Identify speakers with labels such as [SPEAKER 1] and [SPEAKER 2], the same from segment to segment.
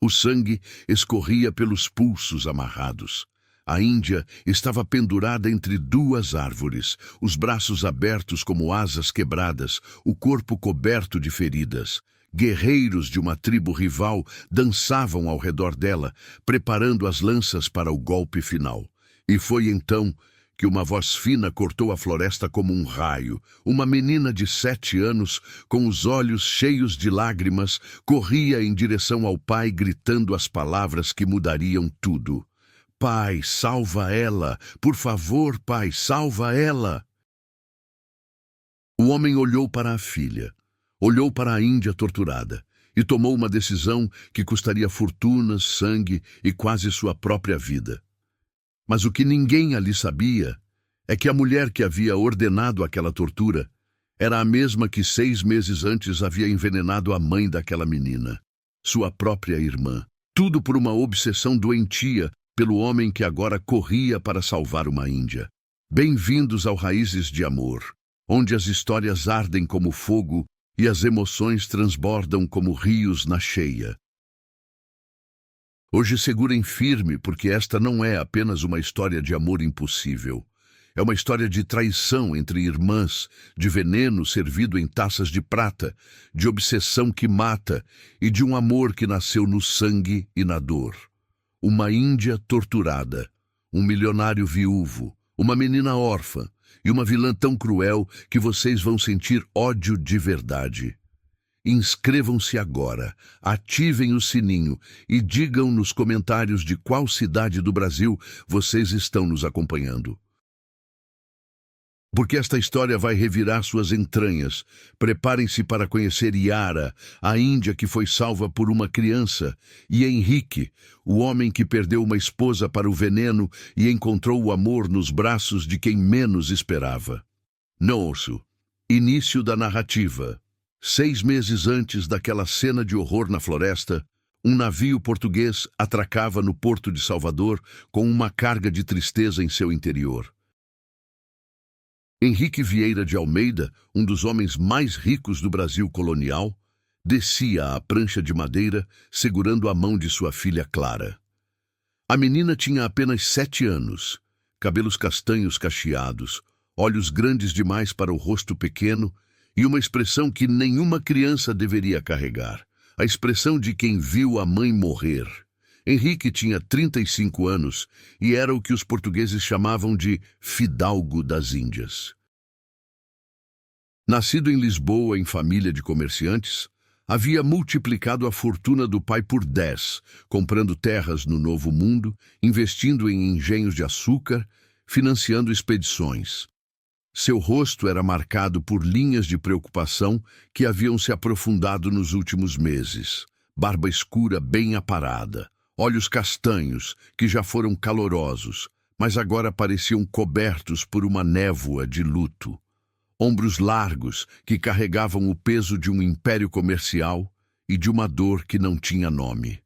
[SPEAKER 1] O sangue escorria pelos pulsos amarrados. A Índia estava pendurada entre duas árvores, os braços abertos como asas quebradas, o corpo coberto de feridas. Guerreiros de uma tribo rival dançavam ao redor dela, preparando as lanças para o golpe final. E foi então que uma voz fina cortou a floresta como um raio. Uma menina de 7 anos, com os olhos cheios de lágrimas, corria em direção ao pai, gritando as palavras que mudariam tudo. Pai, salva ela! Por favor, pai, salva ela! O homem olhou para a filha, olhou para a Índia torturada e tomou uma decisão que custaria fortunas, sangue e quase sua própria vida. Mas o que ninguém ali sabia é que a mulher que havia ordenado aquela tortura era a mesma que 6 meses antes havia envenenado a mãe daquela menina, sua própria irmã. Tudo por uma obsessão doentia pelo homem que agora corria para salvar uma Índia. Bem-vindos ao Raízes de Amor, onde as histórias ardem como fogo e as emoções transbordam como rios na cheia. Hoje segurem firme, porque esta não é apenas uma história de amor impossível. É uma história de traição entre irmãs, de veneno servido em taças de prata, de obsessão que mata e de um amor que nasceu no sangue e na dor. Uma Índia torturada, um milionário viúvo, uma menina órfã e uma vilã tão cruel que vocês vão sentir ódio de verdade. Inscrevam-se agora, ativem o sininho e digam nos comentários de qual cidade do Brasil vocês estão nos acompanhando. Porque esta história vai revirar suas entranhas. Preparem-se para conhecer Yara, a Índia que foi salva por uma criança, e Henrique, o homem que perdeu uma esposa para o veneno e encontrou o amor nos braços de quem menos esperava. Nouço, início da narrativa. 6 meses antes daquela cena de horror na floresta, um navio português atracava no porto de Salvador com uma carga de tristeza em seu interior. Henrique Vieira de Almeida, um dos homens mais ricos do Brasil colonial, descia a prancha de madeira segurando a mão de sua filha Clara. A menina tinha apenas 7 anos, cabelos castanhos cacheados, olhos grandes demais para o rosto pequeno e uma expressão que nenhuma criança deveria carregar, a expressão de quem viu a mãe morrer. Henrique tinha 35 anos e era o que os portugueses chamavam de fidalgo das Índias. Nascido em Lisboa em família de comerciantes, havia multiplicado a fortuna do pai por 10, comprando terras no Novo Mundo, investindo em engenhos de açúcar, financiando expedições. Seu rosto era marcado por linhas de preocupação que haviam se aprofundado nos últimos meses. Barba escura bem aparada, olhos castanhos que já foram calorosos, mas agora pareciam cobertos por uma névoa de luto. Ombros largos que carregavam o peso de um império comercial e de uma dor que não tinha nome.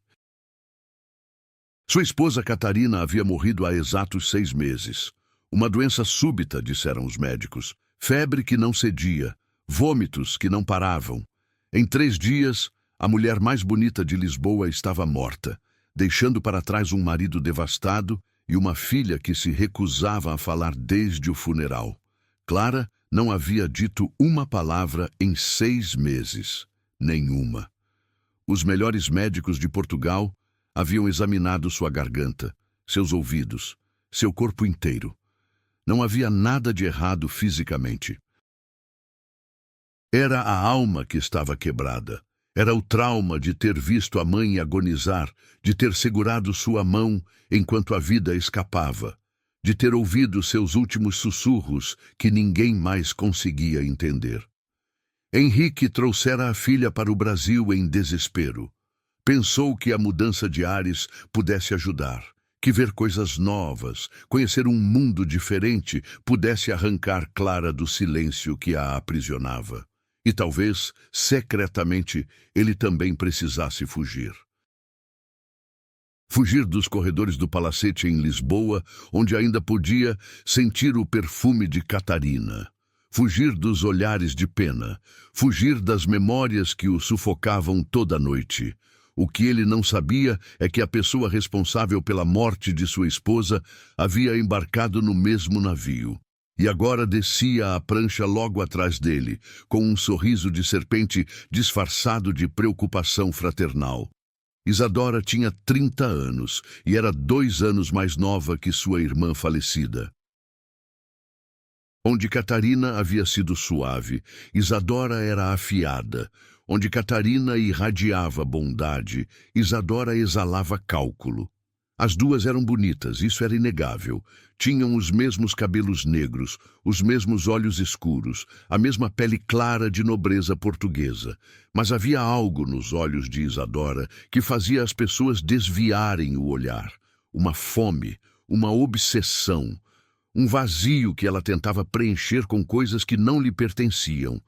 [SPEAKER 1] Sua esposa Catarina havia morrido há exatos 6 meses. Uma doença súbita, disseram os médicos, febre que não cedia, vômitos que não paravam. Em 3 dias, a mulher mais bonita de Lisboa estava morta, deixando para trás um marido devastado e uma filha que se recusava a falar desde o funeral. Clara não havia dito uma palavra em 6 meses, nenhuma. Os melhores médicos de Portugal haviam examinado sua garganta, seus ouvidos, seu corpo inteiro. Não havia nada de errado fisicamente. Era a alma que estava quebrada. Era o trauma de ter visto a mãe agonizar, de ter segurado sua mão enquanto a vida escapava, de ter ouvido seus últimos sussurros que ninguém mais conseguia entender. Henrique trouxera a filha para o Brasil em desespero. Pensou que a mudança de ares pudesse ajudar, que ver coisas novas, conhecer um mundo diferente, pudesse arrancar Clara do silêncio que a aprisionava. E talvez, secretamente, ele também precisasse fugir. Fugir dos corredores do palacete em Lisboa, onde ainda podia sentir o perfume de Catarina. Fugir dos olhares de pena. Fugir das memórias que o sufocavam toda noite. O que ele não sabia é que a pessoa responsável pela morte de sua esposa havia embarcado no mesmo navio. E agora descia a prancha logo atrás dele, com um sorriso de serpente disfarçado de preocupação fraternal. Isadora tinha 30 anos e era 2 anos mais nova que sua irmã falecida. Onde Catarina havia sido suave, Isadora era afiada. Onde Catarina irradiava bondade, Isadora exalava cálculo. As duas eram bonitas, isso era inegável. Tinham os mesmos cabelos negros, os mesmos olhos escuros, a mesma pele clara de nobreza portuguesa. Mas havia algo nos olhos de Isadora que fazia as pessoas desviarem o olhar. Uma fome, uma obsessão, um vazio que ela tentava preencher com coisas que não lhe pertenciam.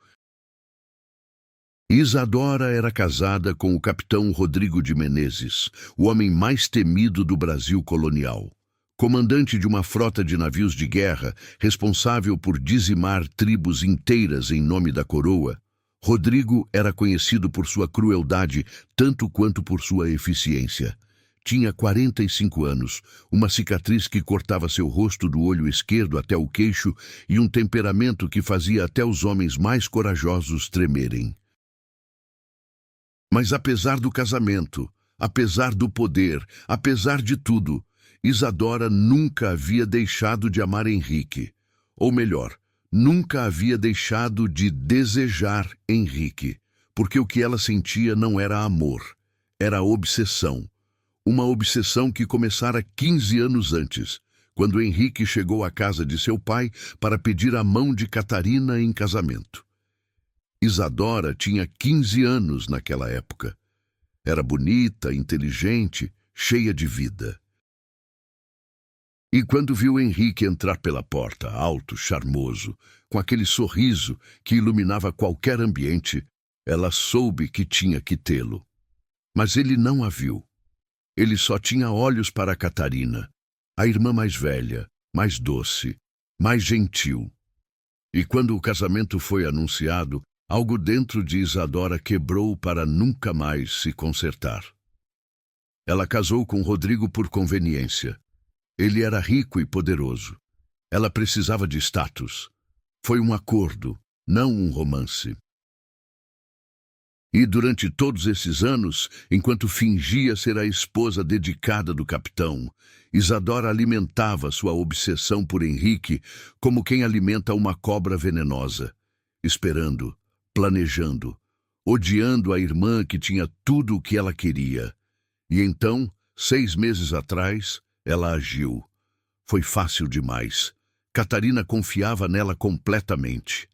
[SPEAKER 1] Isadora era casada com o capitão Rodrigo de Menezes, o homem mais temido do Brasil colonial. Comandante de uma frota de navios de guerra, responsável por dizimar tribos inteiras em nome da coroa, Rodrigo era conhecido por sua crueldade tanto quanto por sua eficiência. Tinha 45 anos, uma cicatriz que cortava seu rosto do olho esquerdo até o queixo e um temperamento que fazia até os homens mais corajosos tremerem. Mas apesar do casamento, apesar do poder, apesar de tudo, Isadora nunca havia deixado de amar Henrique. Ou melhor, nunca havia deixado de desejar Henrique, porque o que ela sentia não era amor, era obsessão. Uma obsessão que começara 15 anos antes, quando Henrique chegou à casa de seu pai para pedir a mão de Catarina em casamento. Isadora tinha 15 anos naquela época. Era bonita, inteligente, cheia de vida. E quando viu Henrique entrar pela porta, alto, charmoso, com aquele sorriso que iluminava qualquer ambiente, ela soube que tinha que tê-lo. Mas ele não a viu. Ele só tinha olhos para Catarina, a irmã mais velha, mais doce, mais gentil. E quando o casamento foi anunciado, algo dentro de Isadora quebrou para nunca mais se consertar. Ela casou com Rodrigo por conveniência. Ele era rico e poderoso. Ela precisava de status. Foi um acordo, não um romance. E durante todos esses anos, enquanto fingia ser a esposa dedicada do capitão, Isadora alimentava sua obsessão por Henrique como quem alimenta uma cobra venenosa, esperando, planejando, odiando a irmã que tinha tudo o que ela queria. E então, 6 meses atrás, ela agiu. Foi fácil demais. Catarina confiava nela completamente.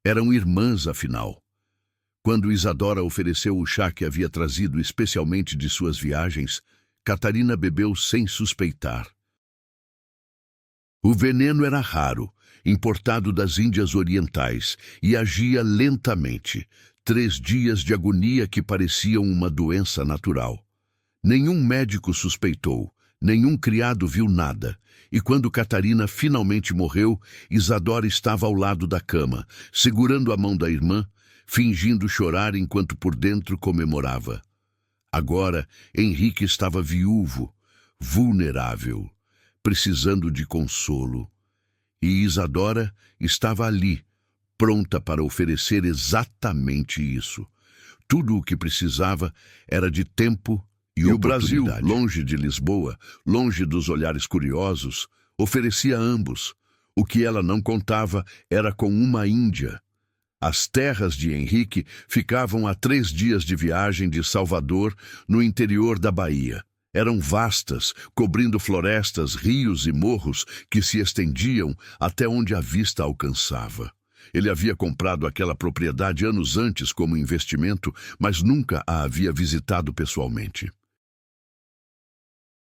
[SPEAKER 1] Eram irmãs, afinal. Quando Isadora ofereceu o chá que havia trazido especialmente de suas viagens, Catarina bebeu sem suspeitar. O veneno era raro, importado das Índias Orientais, e agia lentamente, 3 dias de agonia que pareciam uma doença natural. Nenhum médico suspeitou, nenhum criado viu nada, e quando Catarina finalmente morreu, Isadora estava ao lado da cama, segurando a mão da irmã, fingindo chorar enquanto por dentro comemorava. Agora, Henrique estava viúvo, vulnerável, precisando de consolo. E Isadora estava ali, pronta para oferecer exatamente isso. Tudo o que precisava era de tempo e o Brasil, longe de Lisboa, longe dos olhares curiosos, oferecia a ambos. O que ela não contava era com uma Índia. As terras de Henrique ficavam a 3 dias de viagem de Salvador, no interior da Bahia. Eram vastas, cobrindo florestas, rios e morros que se estendiam até onde a vista alcançava. Ele havia comprado aquela propriedade anos antes como investimento, mas nunca a havia visitado pessoalmente.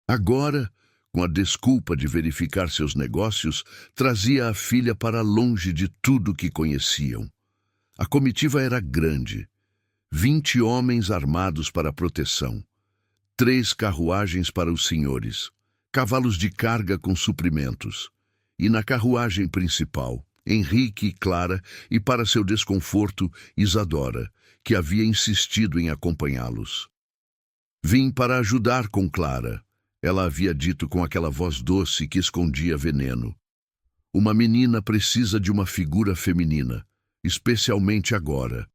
[SPEAKER 1] Agora, com a desculpa de verificar seus negócios, trazia a filha para longe de tudo que conheciam. A comitiva era grande, 20 homens armados para proteção, 3 carruagens para os senhores, cavalos de carga com suprimentos, e na carruagem principal, Henrique e Clara, e para seu desconforto, Isadora, que havia insistido em acompanhá-los. Vim para ajudar com Clara, ela havia dito com aquela voz doce que escondia veneno. Uma menina precisa de uma figura feminina, especialmente agora.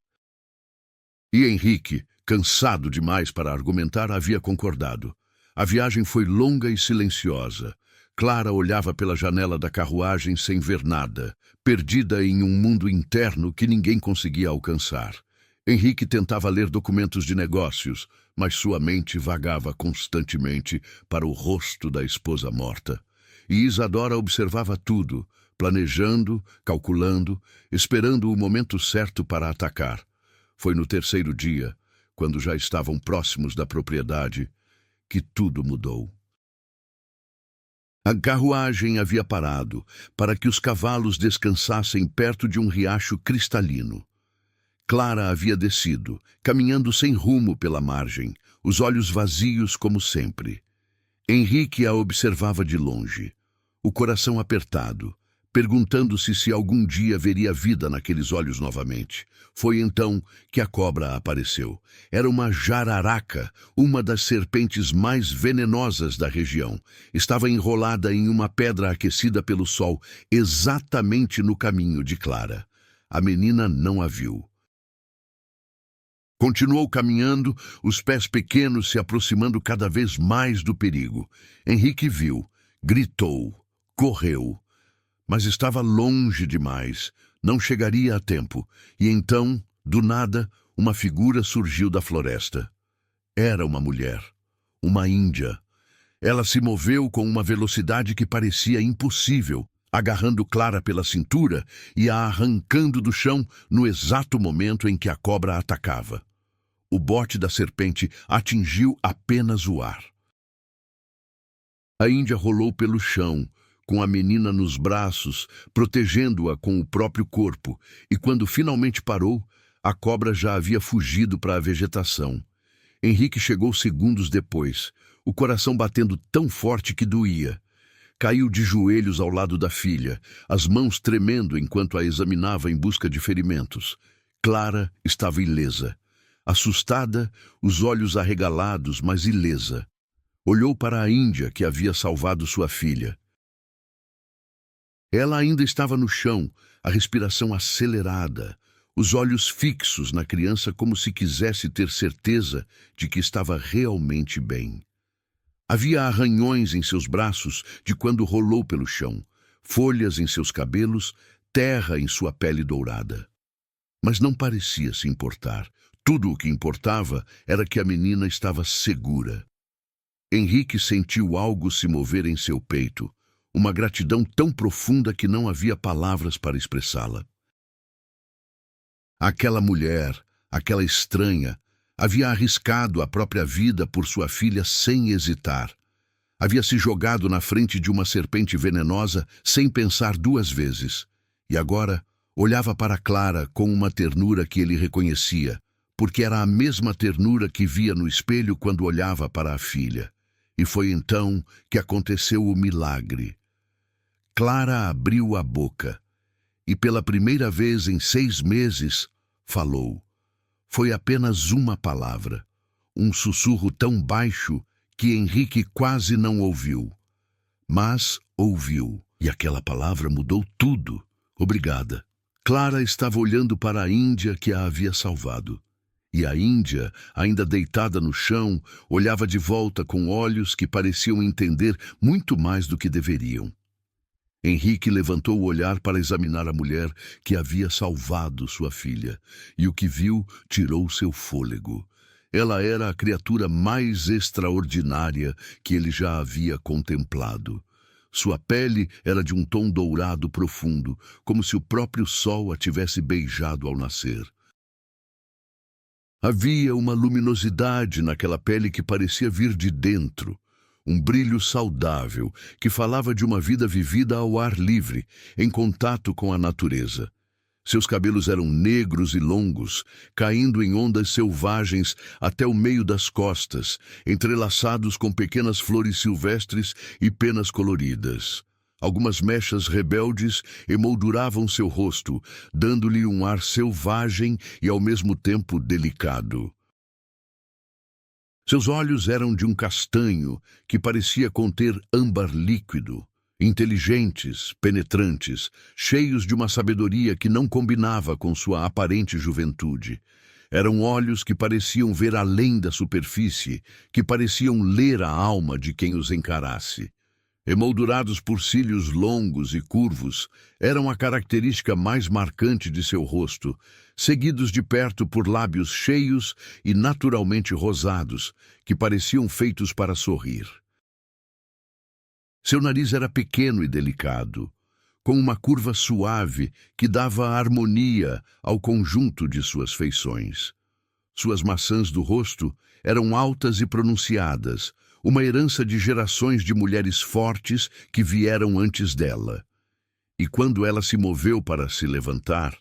[SPEAKER 1] E Henrique, cansado demais para argumentar, havia concordado. A viagem foi longa e silenciosa. Clara olhava pela janela da carruagem sem ver nada, perdida em um mundo interno que ninguém conseguia alcançar. Henrique tentava ler documentos de negócios, mas sua mente vagava constantemente para o rosto da esposa morta. E Isadora observava tudo, planejando, calculando, esperando o momento certo para atacar. Foi no terceiro dia, quando já estavam próximos da propriedade, que tudo mudou. A carruagem havia parado para que os cavalos descansassem perto de um riacho cristalino. Clara havia descido, caminhando sem rumo pela margem, os olhos vazios como sempre. Henrique a observava de longe, o coração apertado, perguntando-se se algum dia veria vida naqueles olhos novamente. Foi então que a cobra apareceu. Era uma jararaca, uma das serpentes mais venenosas da região. Estava enrolada em uma pedra aquecida pelo sol, exatamente no caminho de Clara. A menina não a viu. Continuou caminhando, os pés pequenos se aproximando cada vez mais do perigo. Henrique viu, gritou, correu. Mas estava longe demais, não chegaria a tempo. E então, do nada, uma figura surgiu da floresta. Era uma mulher, uma índia. Ela se moveu com uma velocidade que parecia impossível, agarrando Clara pela cintura e a arrancando do chão no exato momento em que a cobra atacava. O bote da serpente atingiu apenas o ar. A índia rolou pelo chão, com a menina nos braços, protegendo-a com o próprio corpo, e quando finalmente parou, a cobra já havia fugido para a vegetação. Henrique chegou segundos depois, o coração batendo tão forte que doía. Caiu de joelhos ao lado da filha, as mãos tremendo enquanto a examinava em busca de ferimentos. Clara estava ilesa. Assustada, os olhos arregalados, mas ilesa. Olhou para a índia que havia salvado sua filha. Ela ainda estava no chão, a respiração acelerada, os olhos fixos na criança como se quisesse ter certeza de que estava realmente bem. Havia arranhões em seus braços de quando rolou pelo chão, folhas em seus cabelos, terra em sua pele dourada. Mas não parecia se importar. Tudo o que importava era que a menina estava segura. Henrique sentiu algo se mover em seu peito, uma gratidão tão profunda que não havia palavras para expressá-la. Aquela mulher, aquela estranha, havia arriscado a própria vida por sua filha sem hesitar. Havia se jogado na frente de uma serpente venenosa sem pensar duas vezes. E agora olhava para Clara com uma ternura que ele reconhecia, porque era a mesma ternura que via no espelho quando olhava para a filha. E foi então que aconteceu o milagre. Clara abriu a boca e pela primeira vez em 6 meses falou. Foi apenas uma palavra, um sussurro tão baixo que Henrique quase não ouviu. Mas ouviu, e aquela palavra mudou tudo. Obrigada. Clara estava olhando para a índia que a havia salvado. E a índia, ainda deitada no chão, olhava de volta com olhos que pareciam entender muito mais do que deveriam. Henrique levantou o olhar para examinar a mulher que havia salvado sua filha, e o que viu tirou seu fôlego. Ela era a criatura mais extraordinária que ele já havia contemplado. Sua pele era de um tom dourado profundo, como se o próprio sol a tivesse beijado ao nascer. Havia uma luminosidade naquela pele que parecia vir de dentro, um brilho saudável que falava de uma vida vivida ao ar livre, em contato com a natureza. Seus cabelos eram negros e longos, caindo em ondas selvagens até o meio das costas, entrelaçados com pequenas flores silvestres e penas coloridas. Algumas mechas rebeldes emolduravam seu rosto, dando-lhe um ar selvagem e ao mesmo tempo delicado. Seus olhos eram de um castanho que parecia conter âmbar líquido, inteligentes, penetrantes, cheios de uma sabedoria que não combinava com sua aparente juventude. Eram olhos que pareciam ver além da superfície, que pareciam ler a alma de quem os encarasse. Emoldurados por cílios longos e curvos, eram a característica mais marcante de seu rosto, seguidos de perto por lábios cheios e naturalmente rosados, que pareciam feitos para sorrir. Seu nariz era pequeno e delicado, com uma curva suave que dava harmonia ao conjunto de suas feições. Suas maçãs do rosto eram altas e pronunciadas, uma herança de gerações de mulheres fortes que vieram antes dela. E quando ela se moveu para se levantar,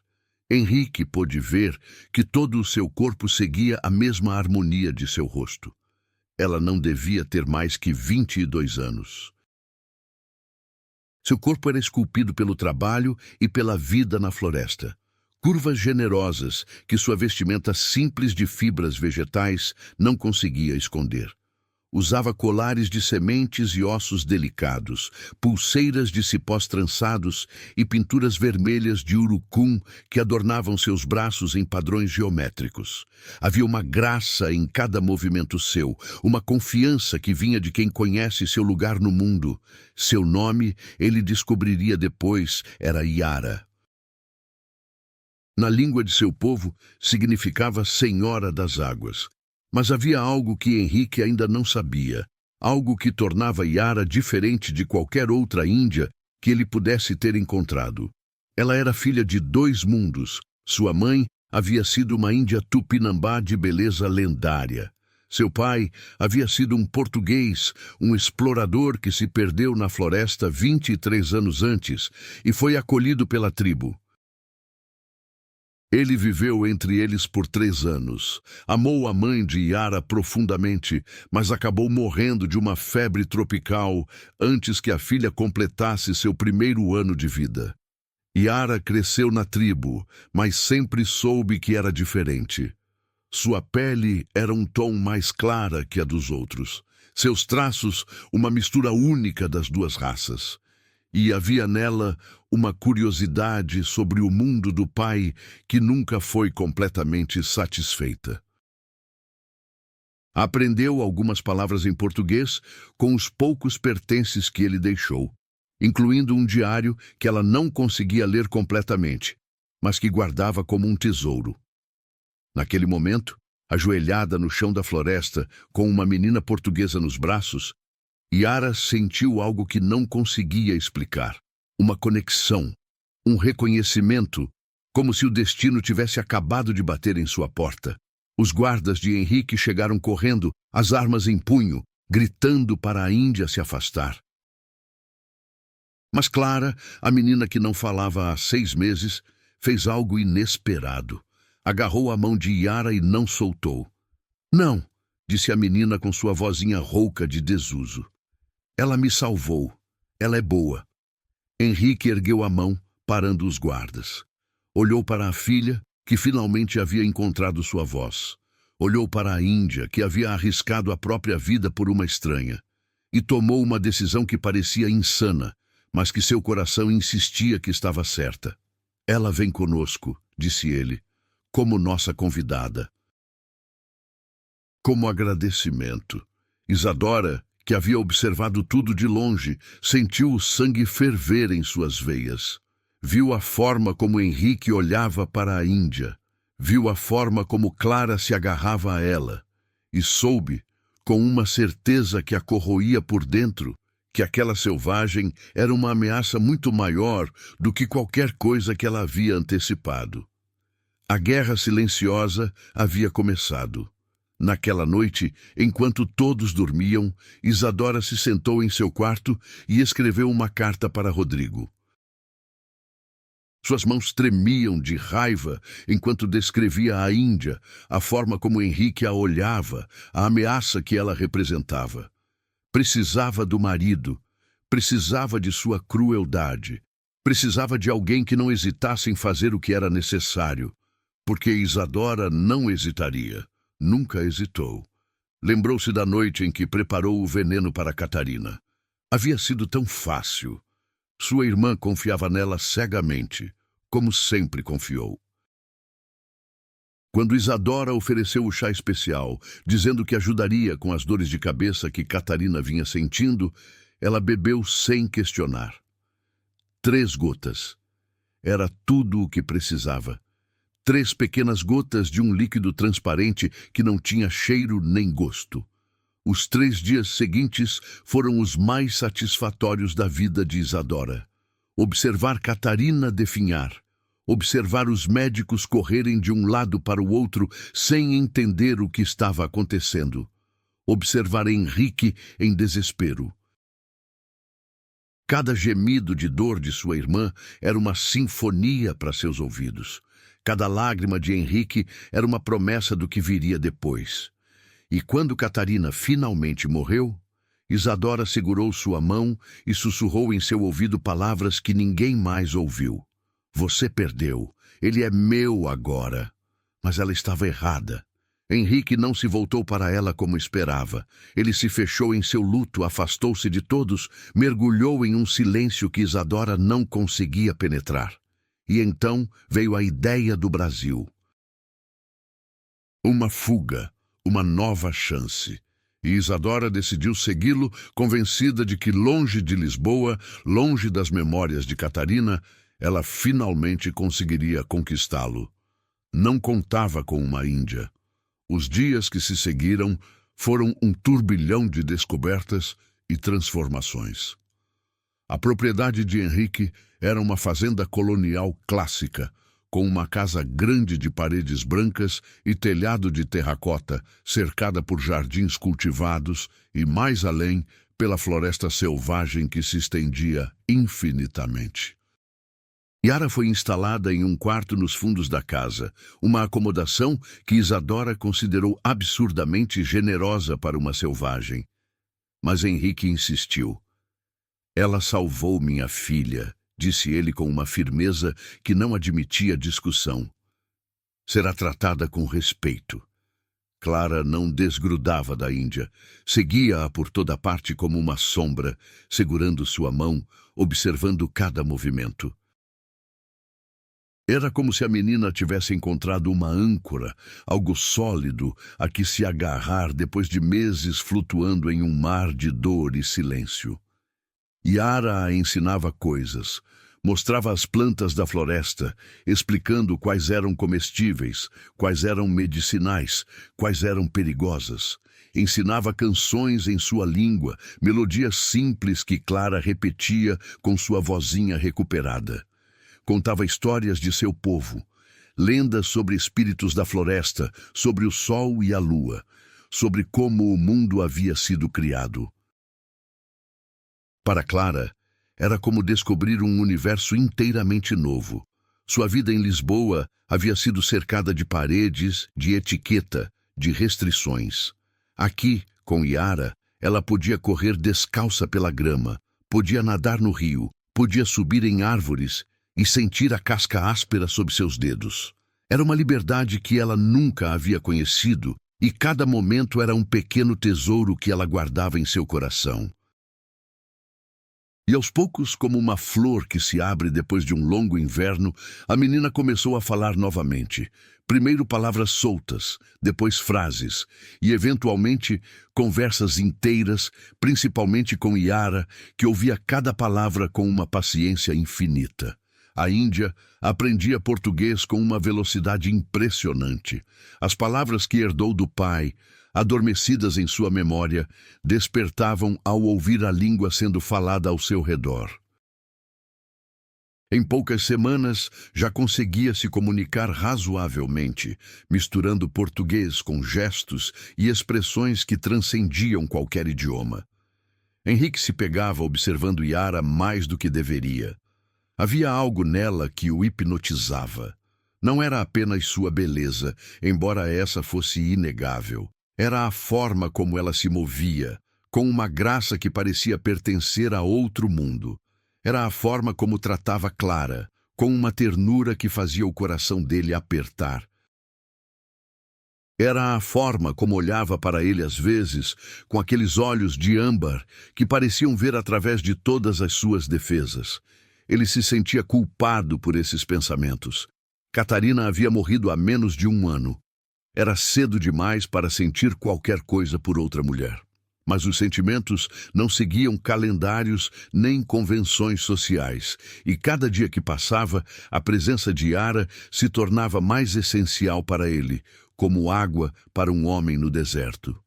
[SPEAKER 1] Henrique pôde ver que todo o seu corpo seguia a mesma harmonia de seu rosto. Ela não devia ter mais que 22 anos. Seu corpo era esculpido pelo trabalho e pela vida na floresta. Curvas generosas que sua vestimenta simples de fibras vegetais não conseguia esconder. Usava colares de sementes e ossos delicados, pulseiras de cipós trançados e pinturas vermelhas de urucum que adornavam seus braços em padrões geométricos. Havia uma graça em cada movimento seu, uma confiança que vinha de quem conhece seu lugar no mundo. Seu nome, ele descobriria depois, era Yara. Na língua de seu povo, significava Senhora das Águas. Mas havia algo que Henrique ainda não sabia, algo que tornava Yara diferente de qualquer outra índia que ele pudesse ter encontrado. Ela era filha de 2 mundos. Sua mãe havia sido uma índia tupinambá de beleza lendária. Seu pai havia sido um português, um explorador que se perdeu na floresta 23 anos antes e foi acolhido pela tribo. Ele viveu entre eles por 3 anos. Amou a mãe de Yara profundamente, mas acabou morrendo de uma febre tropical antes que a filha completasse seu 1º ano de vida. Yara cresceu na tribo, mas sempre soube que era diferente. Sua pele era um tom mais clara que a dos outros. Seus traços, uma mistura única das 2 raças. E havia nela uma curiosidade sobre o mundo do pai que nunca foi completamente satisfeita. Aprendeu algumas palavras em português com os poucos pertences que ele deixou, incluindo um diário que ela não conseguia ler completamente, mas que guardava como um tesouro. Naquele momento, ajoelhada no chão da floresta, com uma menina portuguesa nos braços, Yara sentiu algo que não conseguia explicar. Uma conexão, um reconhecimento, como se o destino tivesse acabado de bater em sua porta. Os guardas de Henrique chegaram correndo, as armas em punho, gritando para a Índia se afastar. Mas Clara, a menina que não falava há 6 meses, fez algo inesperado. Agarrou a mão de Yara e não soltou. "Não", disse a menina com sua vozinha rouca de desuso. "Ela me salvou. Ela é boa." Henrique ergueu a mão, parando os guardas. Olhou para a filha, que finalmente havia encontrado sua voz. Olhou para a Índia, que havia arriscado a própria vida por uma estranha. E tomou uma decisão que parecia insana, mas que seu coração insistia que estava certa. "Ela vem conosco", disse ele, "como nossa convidada." Como agradecimento, Isadora, que havia observado tudo de longe, sentiu o sangue ferver em suas veias. Viu a forma como Henrique olhava para a Índia. Viu a forma como Clara se agarrava a ela. E soube, com uma certeza que a corroía por dentro, que aquela selvagem era uma ameaça muito maior do que qualquer coisa que ela havia antecipado. A guerra silenciosa havia começado. Naquela noite, enquanto todos dormiam, Isadora se sentou em seu quarto e escreveu uma carta para Rodrigo. Suas mãos tremiam de raiva enquanto descrevia a Índia, a forma como Henrique a olhava, a ameaça que ela representava. Precisava do marido, precisava de sua crueldade, precisava de alguém que não hesitasse em fazer o que era necessário, porque Isadora não hesitaria. Nunca hesitou. Lembrou-se da noite em que preparou o veneno para Catarina. Havia sido tão fácil. Sua irmã confiava nela cegamente, como sempre confiou. Quando Isadora ofereceu o chá especial, dizendo que ajudaria com as dores de cabeça que Catarina vinha sentindo, ela bebeu sem questionar. 3 gotas. Era tudo o que precisava. 3 pequenas gotas de um líquido transparente que não tinha cheiro nem gosto. Os 3 dias seguintes foram os mais satisfatórios da vida de Isadora. Observar Catarina definhar. Observar os médicos correrem de um lado para o outro sem entender o que estava acontecendo. Observar Henrique em desespero. Cada gemido de dor de sua irmã era uma sinfonia para seus ouvidos. Cada lágrima de Henrique era uma promessa do que viria depois. E quando Catarina finalmente morreu, Isadora segurou sua mão e sussurrou em seu ouvido palavras que ninguém mais ouviu. Você perdeu. Ele é meu agora. Mas ela estava errada. Henrique não se voltou para ela como esperava. Ele se fechou em seu luto, afastou-se de todos, mergulhou em um silêncio que Isadora não conseguia penetrar. E então veio a ideia do Brasil. Uma fuga, uma nova chance. E Isadora decidiu segui-lo, convencida de que longe de Lisboa, longe das memórias de Catarina, ela finalmente conseguiria conquistá-lo. Não contava com uma Índia. Os dias que se seguiram foram um turbilhão de descobertas e transformações. A propriedade de Henrique era uma fazenda colonial clássica, com uma casa grande de paredes brancas e telhado de terracota, cercada por jardins cultivados e, mais além, pela floresta selvagem que se estendia infinitamente. Yara foi instalada em um quarto nos fundos da casa, uma acomodação que Isadora considerou absurdamente generosa para uma selvagem. Mas Henrique insistiu. Ela salvou minha filha, disse ele com uma firmeza que não admitia discussão. Será tratada com respeito. Clara não desgrudava da Índia. Seguia-a por toda parte como uma sombra, segurando sua mão, observando cada movimento. Era como se a menina tivesse encontrado uma âncora, algo sólido a que se agarrar depois de meses flutuando em um mar de dor e silêncio. Yara a ensinava coisas, mostrava as plantas da floresta, explicando quais eram comestíveis, quais eram medicinais, quais eram perigosas. Ensinava canções em sua língua, melodias simples que Clara repetia com sua vozinha recuperada. Contava histórias de seu povo, lendas sobre espíritos da floresta, sobre o sol e a lua, sobre como o mundo havia sido criado. Para Clara, era como descobrir um universo inteiramente novo. Sua vida em Lisboa havia sido cercada de paredes, de etiqueta, de restrições. Aqui, com Yara, ela podia correr descalça pela grama, podia nadar no rio, podia subir em árvores e sentir a casca áspera sob seus dedos. Era uma liberdade que ela nunca havia conhecido e cada momento era um pequeno tesouro que ela guardava em seu coração. E aos poucos, como uma flor que se abre depois de um longo inverno, a menina começou a falar novamente. Primeiro palavras soltas, depois frases, e eventualmente conversas inteiras, principalmente com Yara, que ouvia cada palavra com uma paciência infinita. A Índia aprendia português com uma velocidade impressionante. As palavras que herdou do pai, adormecidas em sua memória, despertavam ao ouvir a língua sendo falada ao seu redor. Em poucas semanas, já conseguia se comunicar razoavelmente, misturando português com gestos e expressões que transcendiam qualquer idioma. Henrique se pegava observando Yara mais do que deveria. Havia algo nela que o hipnotizava. Não era apenas sua beleza, embora essa fosse inegável. Era a forma como ela se movia, com uma graça que parecia pertencer a outro mundo. Era a forma como tratava Clara, com uma ternura que fazia o coração dele apertar. Era a forma como olhava para ele às vezes, com aqueles olhos de âmbar que pareciam ver através de todas as suas defesas. Ele se sentia culpado por esses pensamentos. Catarina havia morrido há menos de 1 ano. Era cedo demais para sentir qualquer coisa por outra mulher. Mas os sentimentos não seguiam calendários nem convenções sociais, e cada dia que passava, a presença de Yara se tornava mais essencial para ele, como água para um homem no deserto.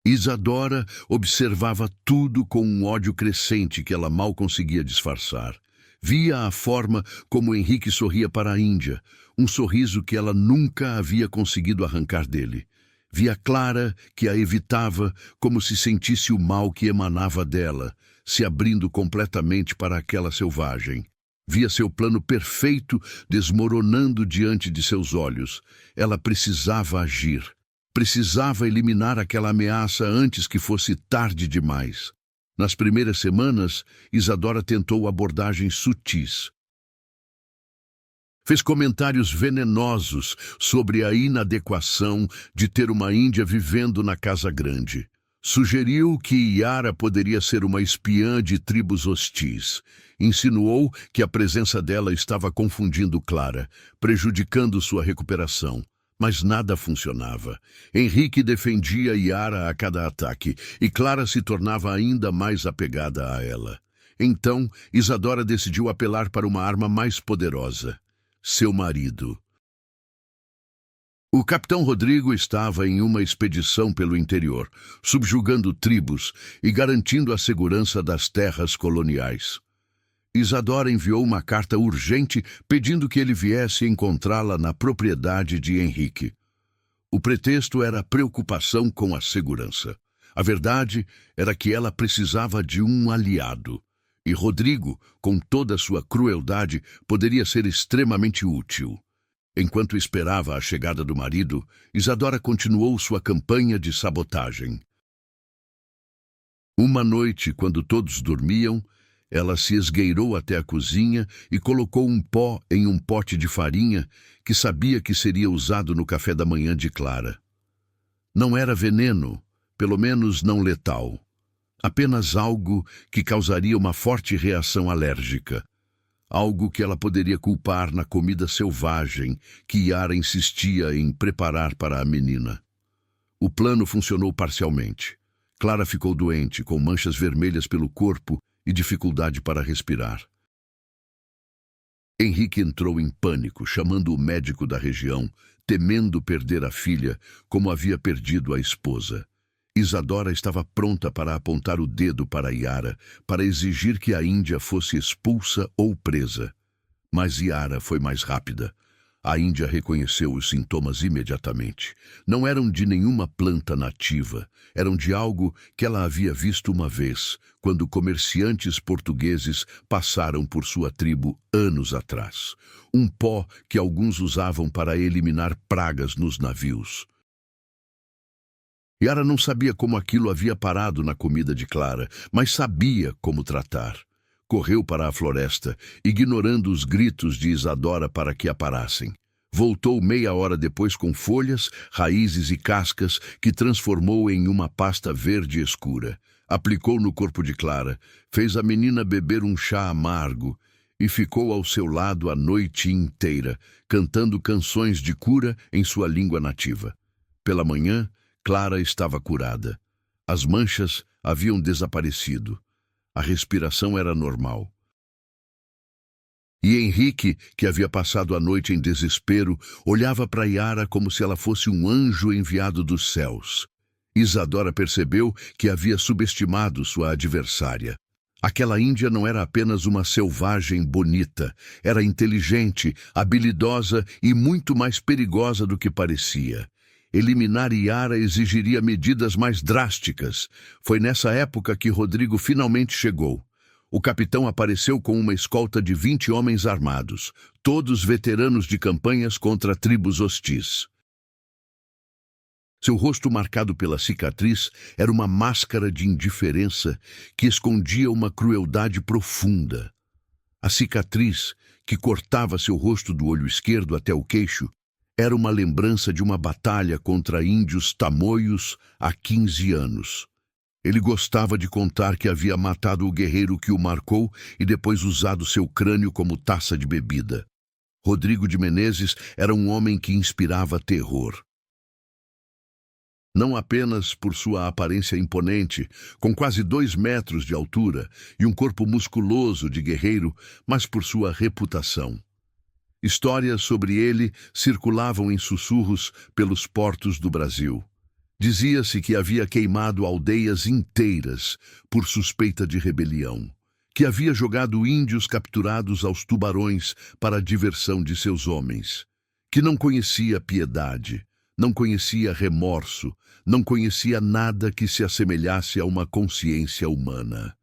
[SPEAKER 1] Isadora observava tudo com um ódio crescente que ela mal conseguia disfarçar. Via a forma como Henrique sorria para a Índia, um sorriso que ela nunca havia conseguido arrancar dele. Via Clara, que a evitava, como se sentisse o mal que emanava dela, se abrindo completamente para aquela selvagem. Via seu plano perfeito desmoronando diante de seus olhos. Ela precisava agir. Precisava eliminar aquela ameaça antes que fosse tarde demais. Nas primeiras semanas, Isadora tentou abordagens sutis. Fez comentários venenosos sobre a inadequação de ter uma índia vivendo na Casa Grande. Sugeriu que Yara poderia ser uma espiã de tribos hostis. Insinuou que a presença dela estava confundindo Clara, prejudicando sua recuperação. Mas nada funcionava. Henrique defendia Yara a cada ataque, e Clara se tornava ainda mais apegada a ela. Então, Isadora decidiu apelar para uma arma mais poderosa: seu marido. O capitão Rodrigo estava em uma expedição pelo interior, subjugando tribos e garantindo a segurança das terras coloniais. Isadora enviou uma carta urgente pedindo que ele viesse encontrá-la na propriedade de Henrique. O pretexto era a preocupação com a segurança. A verdade era que ela precisava de um aliado. E Rodrigo, com toda a sua crueldade, poderia ser extremamente útil. Enquanto esperava a chegada do marido, Isadora continuou sua campanha de sabotagem. Uma noite, quando todos dormiam, ela se esgueirou até a cozinha e colocou um pó em um pote de farinha que sabia que seria usado no café da manhã de Clara. Não era veneno, pelo menos não letal. Apenas algo que causaria uma forte reação alérgica. Algo que ela poderia culpar na comida selvagem que Yara insistia em preparar para a menina. O plano funcionou parcialmente. Clara ficou doente, com manchas vermelhas pelo corpo e dificuldade para respirar. Henrique entrou em pânico, chamando o médico da região, temendo perder a filha, como havia perdido a esposa. Isadora estava pronta para apontar o dedo para Yara, para exigir que a Índia fosse expulsa ou presa. Mas Yara foi mais rápida. A Índia reconheceu os sintomas imediatamente. Não eram de nenhuma planta nativa, eram de algo que ela havia visto uma vez, quando comerciantes portugueses passaram por sua tribo anos atrás. Um pó que alguns usavam para eliminar pragas nos navios. Yara não sabia como aquilo havia parado na comida de Clara, mas sabia como tratar. Correu para a floresta, ignorando os gritos de Isadora para que a parassem. Voltou meia hora depois com folhas, raízes e cascas que transformou em uma pasta verde escura. Aplicou no corpo de Clara, fez a menina beber um chá amargo e ficou ao seu lado a noite inteira, cantando canções de cura em sua língua nativa. Pela manhã, Clara estava curada. As manchas haviam desaparecido. A respiração era normal. E Henrique, que havia passado a noite em desespero, olhava para Yara como se ela fosse um anjo enviado dos céus. Isadora percebeu que havia subestimado sua adversária. Aquela índia não era apenas uma selvagem bonita, era inteligente, habilidosa e muito mais perigosa do que parecia. Eliminar Yara exigiria medidas mais drásticas. Foi nessa época que Rodrigo finalmente chegou. O capitão apareceu com uma escolta de 20 homens armados, todos veteranos de campanhas contra tribos hostis. Seu rosto marcado pela cicatriz era uma máscara de indiferença que escondia uma crueldade profunda. A cicatriz, que cortava seu rosto do olho esquerdo até o queixo, Era uma lembrança de uma batalha contra índios tamoios há 15 anos. Ele gostava de contar que havia matado o guerreiro que o marcou e depois usado seu crânio como taça de bebida. Rodrigo de Menezes era um homem que inspirava terror. Não apenas por sua aparência imponente, com quase 2 metros de altura e um corpo musculoso de guerreiro, mas por sua reputação. Histórias sobre ele circulavam em sussurros pelos portos do Brasil. Dizia-se que havia queimado aldeias inteiras por suspeita de rebelião, que havia jogado índios capturados aos tubarões para a diversão de seus homens, que não conhecia piedade, não conhecia remorso, não conhecia nada que se assemelhasse a uma consciência humana.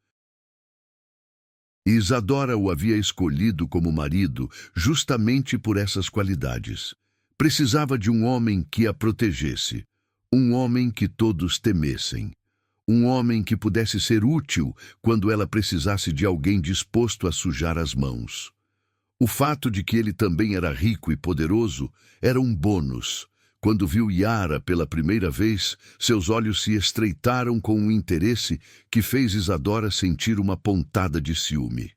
[SPEAKER 1] Isadora o havia escolhido como marido justamente por essas qualidades. Precisava de um homem que a protegesse, um homem que todos temessem, um homem que pudesse ser útil quando ela precisasse de alguém disposto a sujar as mãos. O fato de que ele também era rico e poderoso era um bônus. Quando viu Yara pela primeira vez, seus olhos se estreitaram com um interesse que fez Isadora sentir uma pontada de ciúme.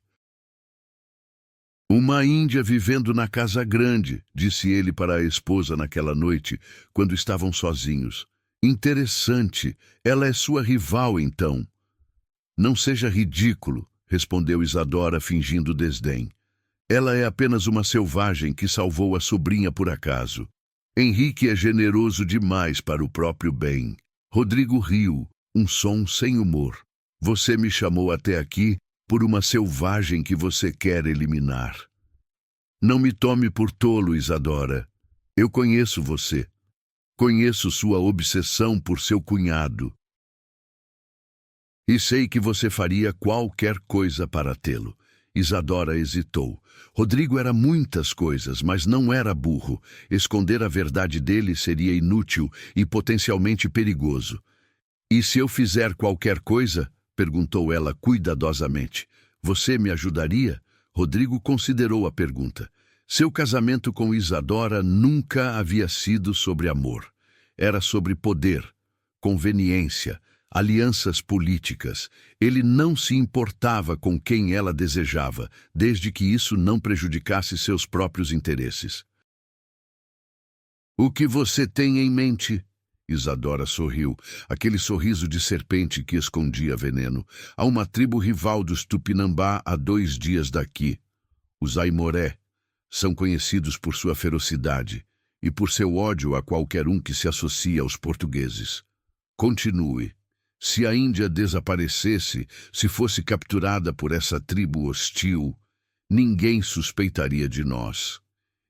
[SPEAKER 1] Uma índia vivendo na casa grande, disse ele para a esposa naquela noite, quando estavam sozinhos. Interessante, ela é sua rival então. Não seja ridículo, respondeu Isadora fingindo desdém. Ela é apenas uma selvagem que salvou a sobrinha por acaso. Henrique é generoso demais para o próprio bem. Rodrigo riu, um som sem humor. Você me chamou até aqui por uma selvagem que você quer eliminar. Não me tome por tolo, Isadora. Eu conheço você. Conheço sua obsessão por seu cunhado. E sei que você faria qualquer coisa para tê-lo. Isadora hesitou. Rodrigo era muitas coisas, mas não era burro. Esconder a verdade dele seria inútil e potencialmente perigoso. E se eu fizer qualquer coisa? Perguntou ela cuidadosamente. Você me ajudaria? Rodrigo considerou a pergunta. Seu casamento com Isadora nunca havia sido sobre amor. Era sobre poder, conveniência, alianças políticas. Ele não se importava com quem ela desejava, desde que isso não prejudicasse seus próprios interesses. O que você tem em mente? Isadora sorriu, aquele sorriso de serpente que escondia veneno. Há uma tribo rival dos Tupinambá a 2 dias daqui. Os Aimoré são conhecidos por sua ferocidade e por seu ódio a qualquer um que se associa aos portugueses. Continue. Se a Índia desaparecesse, se fosse capturada por essa tribo hostil, ninguém suspeitaria de nós.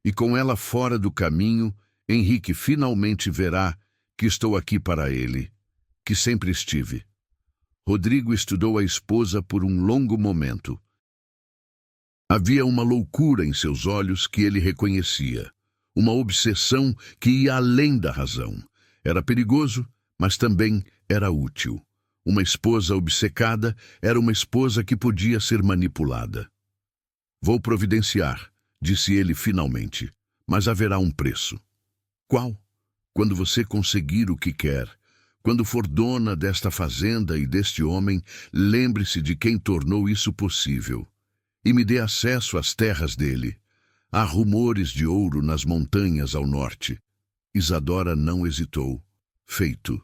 [SPEAKER 1] E com ela fora do caminho, Henrique finalmente verá que estou aqui para ele, que sempre estive. Rodrigo estudou a esposa por um longo momento. Havia uma loucura em seus olhos que ele reconhecia, uma obsessão que ia além da razão. Era perigoso, mas também era útil. Uma esposa obcecada era uma esposa que podia ser manipulada. Vou providenciar, disse ele finalmente, mas haverá um preço. Qual? Quando você conseguir o que quer, quando for dona desta fazenda e deste homem, lembre-se de quem tornou isso possível e me dê acesso às terras dele. Há rumores de ouro nas montanhas ao norte. Isadora não hesitou. Feito.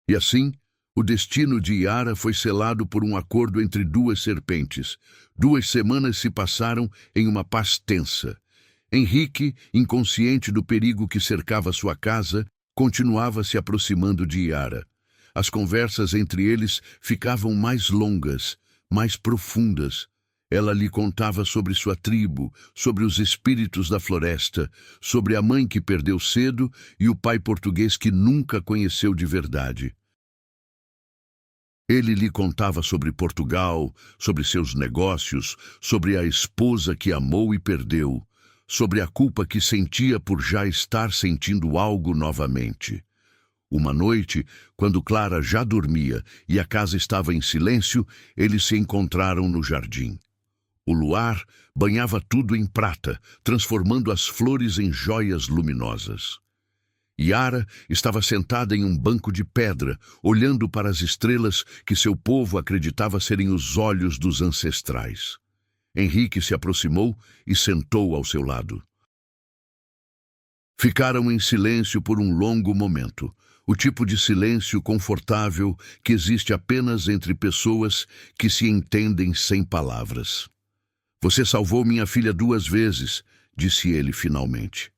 [SPEAKER 1] E assim, o destino de Yara foi selado por um acordo entre 2 serpentes. 2 semanas se passaram em uma paz tensa. Henrique, inconsciente do perigo que cercava sua casa, continuava se aproximando de Yara. As conversas entre eles ficavam mais longas, mais profundas. Ela lhe contava sobre sua tribo, sobre os espíritos da floresta, sobre a mãe que perdeu cedo e o pai português que nunca conheceu de verdade. Ele lhe contava sobre Portugal, sobre seus negócios, sobre a esposa que amou e perdeu, sobre a culpa que sentia por já estar sentindo algo novamente. Uma noite, quando Clara já dormia e a casa estava em silêncio, eles se encontraram no jardim. O luar banhava tudo em prata, transformando as flores em joias luminosas. Yara estava sentada em um banco de pedra, olhando para as estrelas que seu povo acreditava serem os olhos dos ancestrais. Henrique se aproximou e sentou ao seu lado. Ficaram em silêncio por um longo momento, o tipo de silêncio confortável que existe apenas entre pessoas que se entendem sem palavras. Você salvou minha filha 2 vezes, disse ele finalmente.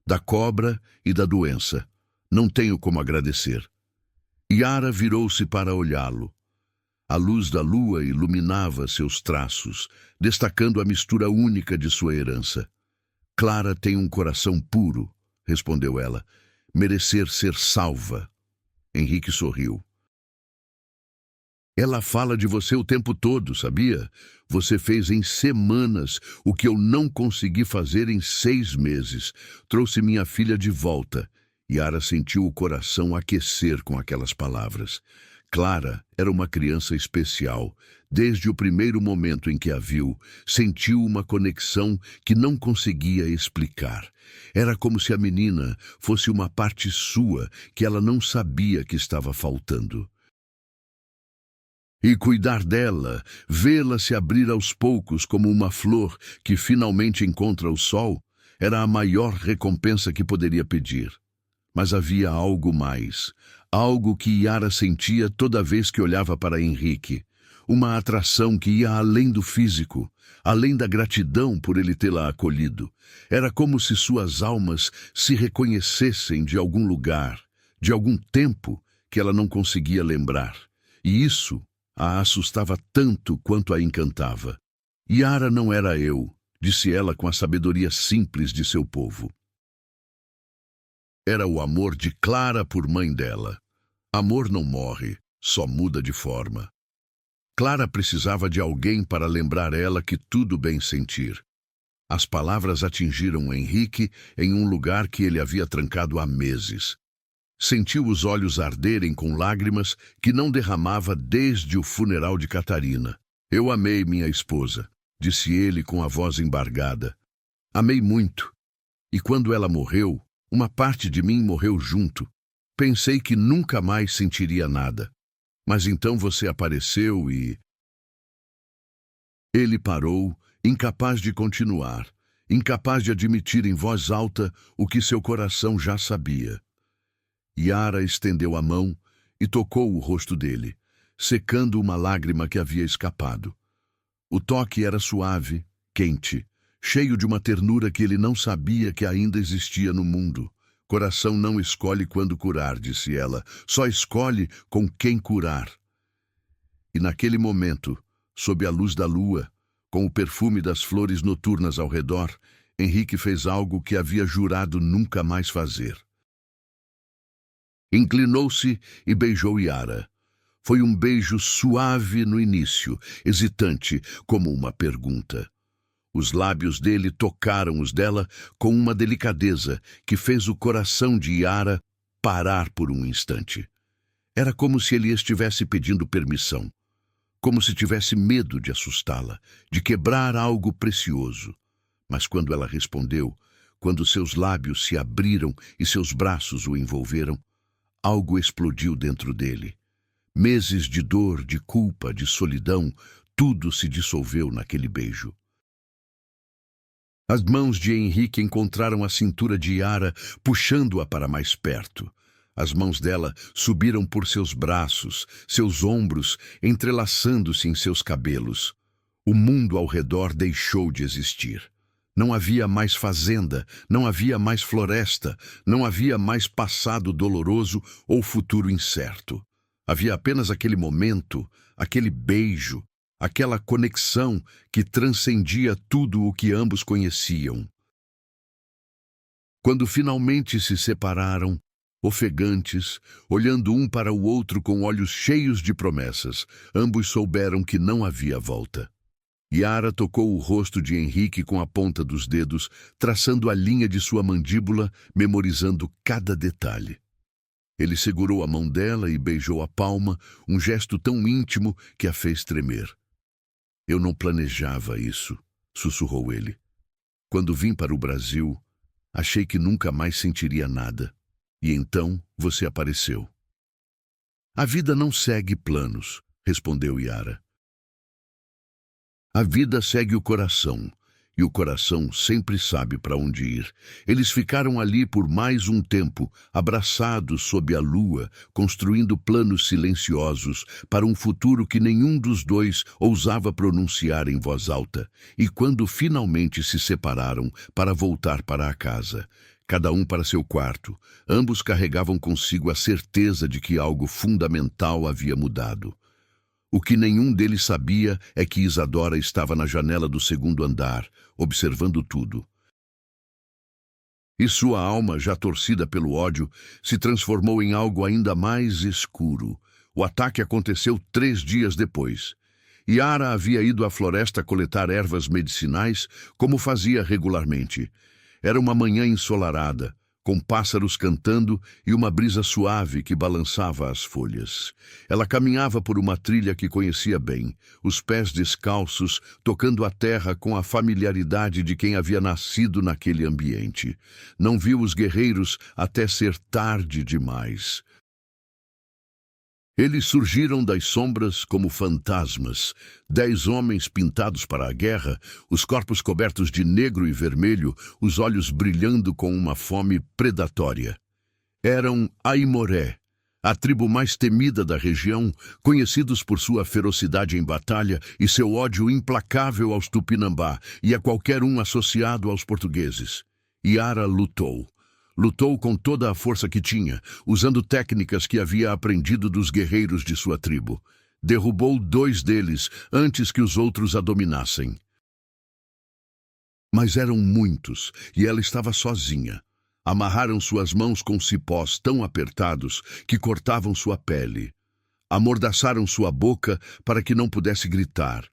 [SPEAKER 1] Da cobra e da doença. Não tenho como agradecer. Yara virou-se para olhá-lo. A luz da lua iluminava seus traços, destacando a mistura única de sua herança. Clara tem um coração puro, respondeu ela. Merecer ser salva. Henrique sorriu. Ela fala de você o tempo todo, sabia? Você fez em semanas o que eu não consegui fazer em 6 meses. Trouxe minha filha de volta. Yara sentiu o coração aquecer com aquelas palavras. Clara era uma criança especial. Desde o primeiro momento em que a viu, sentiu uma conexão que não conseguia explicar. Era como se a menina fosse uma parte sua que ela não sabia que estava faltando. E cuidar dela, vê-la se abrir aos poucos como uma flor que finalmente encontra o sol, era a maior recompensa que poderia pedir. Mas havia algo mais, algo que Yara sentia toda vez que olhava para Henrique. Uma atração que ia além do físico, além da gratidão por ele tê-la acolhido. Era como se suas almas se reconhecessem de algum lugar, de algum tempo que ela não conseguia lembrar. E isso a assustava tanto quanto a encantava. Yara não era eu, disse ela com a sabedoria simples de seu povo. Era o amor de Clara por mãe dela. Amor não morre, só muda de forma. Clara precisava de alguém para lembrar ela que tudo bem sentir. As palavras atingiram Henrique em um lugar que ele havia trancado há meses. Sentiu os olhos arderem com lágrimas que não derramava desde o funeral de Catarina. Eu amei minha esposa, disse ele com a voz embargada. Amei muito. E quando ela morreu, uma parte de mim morreu junto. Pensei que nunca mais sentiria nada. Mas então você apareceu e... Ele parou, incapaz de continuar, incapaz de admitir em voz alta o que seu coração já sabia. Yara estendeu a mão e tocou o rosto dele, secando uma lágrima que havia escapado. O toque era suave, quente, cheio de uma ternura que ele não sabia que ainda existia no mundo. Coração não escolhe quando curar, disse ela, só escolhe com quem curar. E naquele momento, sob a luz da lua, com o perfume das flores noturnas ao redor, Henrique fez algo que havia jurado nunca mais fazer. Inclinou-se e beijou Yara. Foi um beijo suave no início, hesitante, como uma pergunta. Os lábios dele tocaram os dela com uma delicadeza que fez o coração de Yara parar por um instante. Era como se ele estivesse pedindo permissão, como se tivesse medo de assustá-la, de quebrar algo precioso. Mas quando ela respondeu, quando seus lábios se abriram e seus braços o envolveram, algo explodiu dentro dele. Meses de dor, de culpa, de solidão, tudo se dissolveu naquele beijo. As mãos de Henrique encontraram a cintura de Yara, puxando-a para mais perto. As mãos dela subiram por seus braços, seus ombros, entrelaçando-se em seus cabelos. O mundo ao redor deixou de existir. Não havia mais fazenda, não havia mais floresta, não havia mais passado doloroso ou futuro incerto. Havia apenas aquele momento, aquele beijo, aquela conexão que transcendia tudo o que ambos conheciam. Quando finalmente se separaram, ofegantes, olhando um para o outro com olhos cheios de promessas, ambos souberam que não havia volta. Yara tocou o rosto de Henrique com a ponta dos dedos, traçando a linha de sua mandíbula, memorizando cada detalhe. Ele segurou a mão dela e beijou a palma, um gesto tão íntimo que a fez tremer. Eu não planejava isso, sussurrou ele. Quando vim para o Brasil, achei que nunca mais sentiria nada. E então você apareceu. A vida não segue planos, respondeu Yara. A vida segue o coração, e o coração sempre sabe para onde ir. Eles ficaram ali por mais um tempo, abraçados sob a lua, construindo planos silenciosos para um futuro que nenhum dos dois ousava pronunciar em voz alta. E quando finalmente se separaram para voltar para a casa, cada um para seu quarto, ambos carregavam consigo a certeza de que algo fundamental havia mudado. O que nenhum deles sabia é que Isadora estava na janela do segundo andar, observando tudo. E sua alma, já torcida pelo ódio, se transformou em algo ainda mais escuro. O ataque aconteceu 3 dias depois. Yara havia ido à floresta coletar ervas medicinais, como fazia regularmente. Era uma manhã ensolarada, com pássaros cantando e uma brisa suave que balançava as folhas. Ela caminhava por uma trilha que conhecia bem, os pés descalços, tocando a terra com a familiaridade de quem havia nascido naquele ambiente. Não viu os guerreiros até ser tarde demais. Eles surgiram das sombras como fantasmas, 10 homens pintados para a guerra, os corpos cobertos de negro e vermelho, os olhos brilhando com uma fome predatória. Eram Aimoré, a tribo mais temida da região, conhecidos por sua ferocidade em batalha e seu ódio implacável aos Tupinambá e a qualquer um associado aos portugueses. Yara lutou. Lutou com toda a força que tinha, usando técnicas que havia aprendido dos guerreiros de sua tribo. Derrubou 2 deles antes que os outros a dominassem. Mas eram muitos, e ela estava sozinha. Amarraram suas mãos com cipós tão apertados que cortavam sua pele. Amordaçaram sua boca para que não pudesse gritar,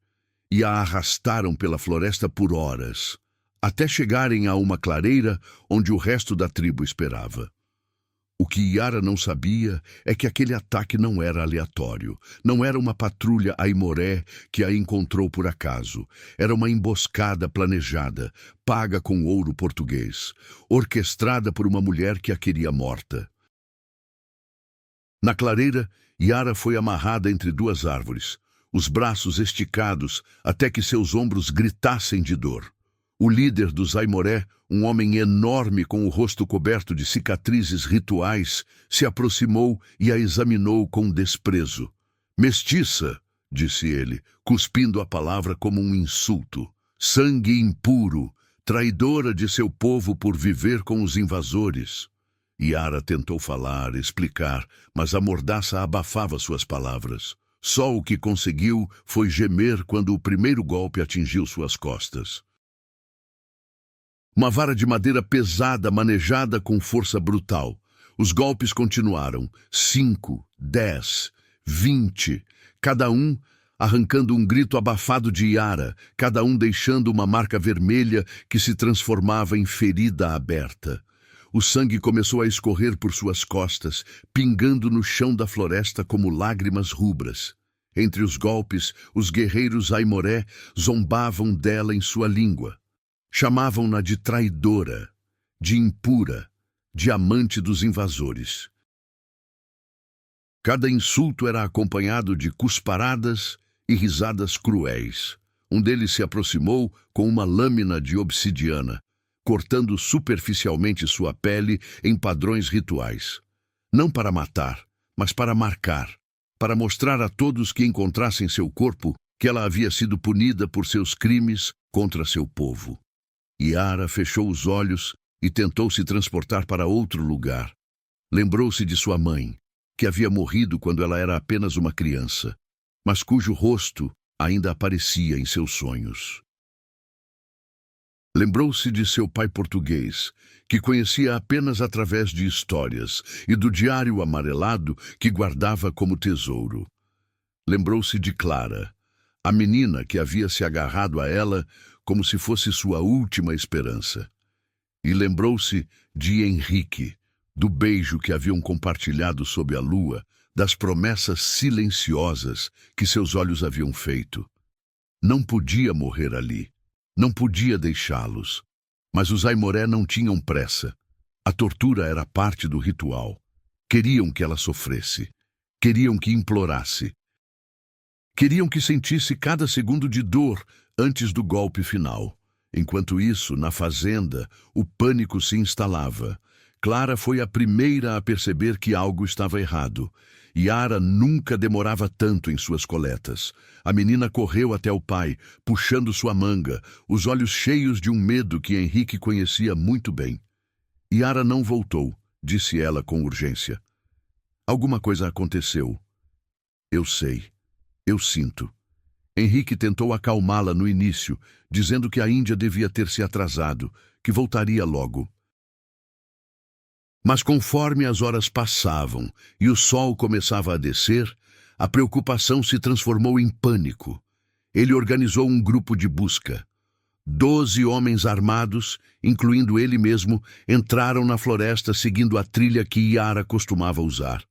[SPEAKER 1] e a arrastaram pela floresta por horas, até chegarem a uma clareira onde o resto da tribo esperava. O que Yara não sabia é que aquele ataque não era aleatório. Não era uma patrulha Aimoré que a encontrou por acaso. Era uma emboscada planejada, paga com ouro português, orquestrada por uma mulher que a queria morta. Na clareira, Yara foi amarrada entre 2 árvores, os braços esticados até que seus ombros gritassem de dor. O líder dos Aimoré, um homem enorme com o rosto coberto de cicatrizes rituais, se aproximou e a examinou com desprezo. "Mestiça", disse ele, cuspindo a palavra como um insulto. "Sangue impuro, traidora de seu povo por viver com os invasores." Yara tentou falar, explicar, mas a mordaça abafava suas palavras. Só o que conseguiu foi gemer quando o primeiro golpe atingiu suas costas. Uma vara de madeira pesada manejada com força brutal. Os golpes continuaram. 5, 10, 20, cada um arrancando um grito abafado de Yara, cada um deixando uma marca vermelha que se transformava em ferida aberta. O sangue começou a escorrer por suas costas, pingando no chão da floresta como lágrimas rubras. Entre os golpes, os guerreiros Aimoré zombavam dela em sua língua. Chamavam-na de traidora, de impura, de amante dos invasores. Cada insulto era acompanhado de cusparadas e risadas cruéis. Um deles se aproximou com uma lâmina de obsidiana, cortando superficialmente sua pele em padrões rituais. Não para matar, mas para marcar, para mostrar a todos que encontrassem seu corpo que ela havia sido punida por seus crimes contra seu povo. Yara fechou os olhos e tentou se transportar para outro lugar. Lembrou-se de sua mãe, que havia morrido quando ela era apenas uma criança, mas cujo rosto ainda aparecia em seus sonhos. Lembrou-se de seu pai português, que conhecia apenas através de histórias, e do diário amarelado que guardava como tesouro. Lembrou-se de Clara, a menina que havia se agarrado a ela como se fosse sua última esperança. E lembrou-se de Henrique, do beijo que haviam compartilhado sob a lua, das promessas silenciosas que seus olhos haviam feito. Não podia morrer ali. Não podia deixá-los. Mas os Aimoré não tinham pressa. A tortura era parte do ritual. Queriam que ela sofresse. Queriam que implorasse. Queriam que sentisse cada segundo de dor antes do golpe final. Enquanto isso, na fazenda, o pânico se instalava. Clara foi a primeira a perceber que algo estava errado. Yara nunca demorava tanto em suas coletas. A menina correu até o pai, puxando sua manga, os olhos cheios de um medo que Henrique conhecia muito bem. Yara não voltou, disse ela com urgência. Alguma coisa aconteceu. Eu sei. Eu sinto. Henrique tentou acalmá-la no início, dizendo que a Índia devia ter se atrasado, que voltaria logo. Mas conforme as horas passavam e o sol começava a descer, a preocupação se transformou em pânico. Ele organizou um grupo de busca. 12 homens armados, incluindo ele mesmo, entraram na floresta seguindo a trilha que Yara costumava usar.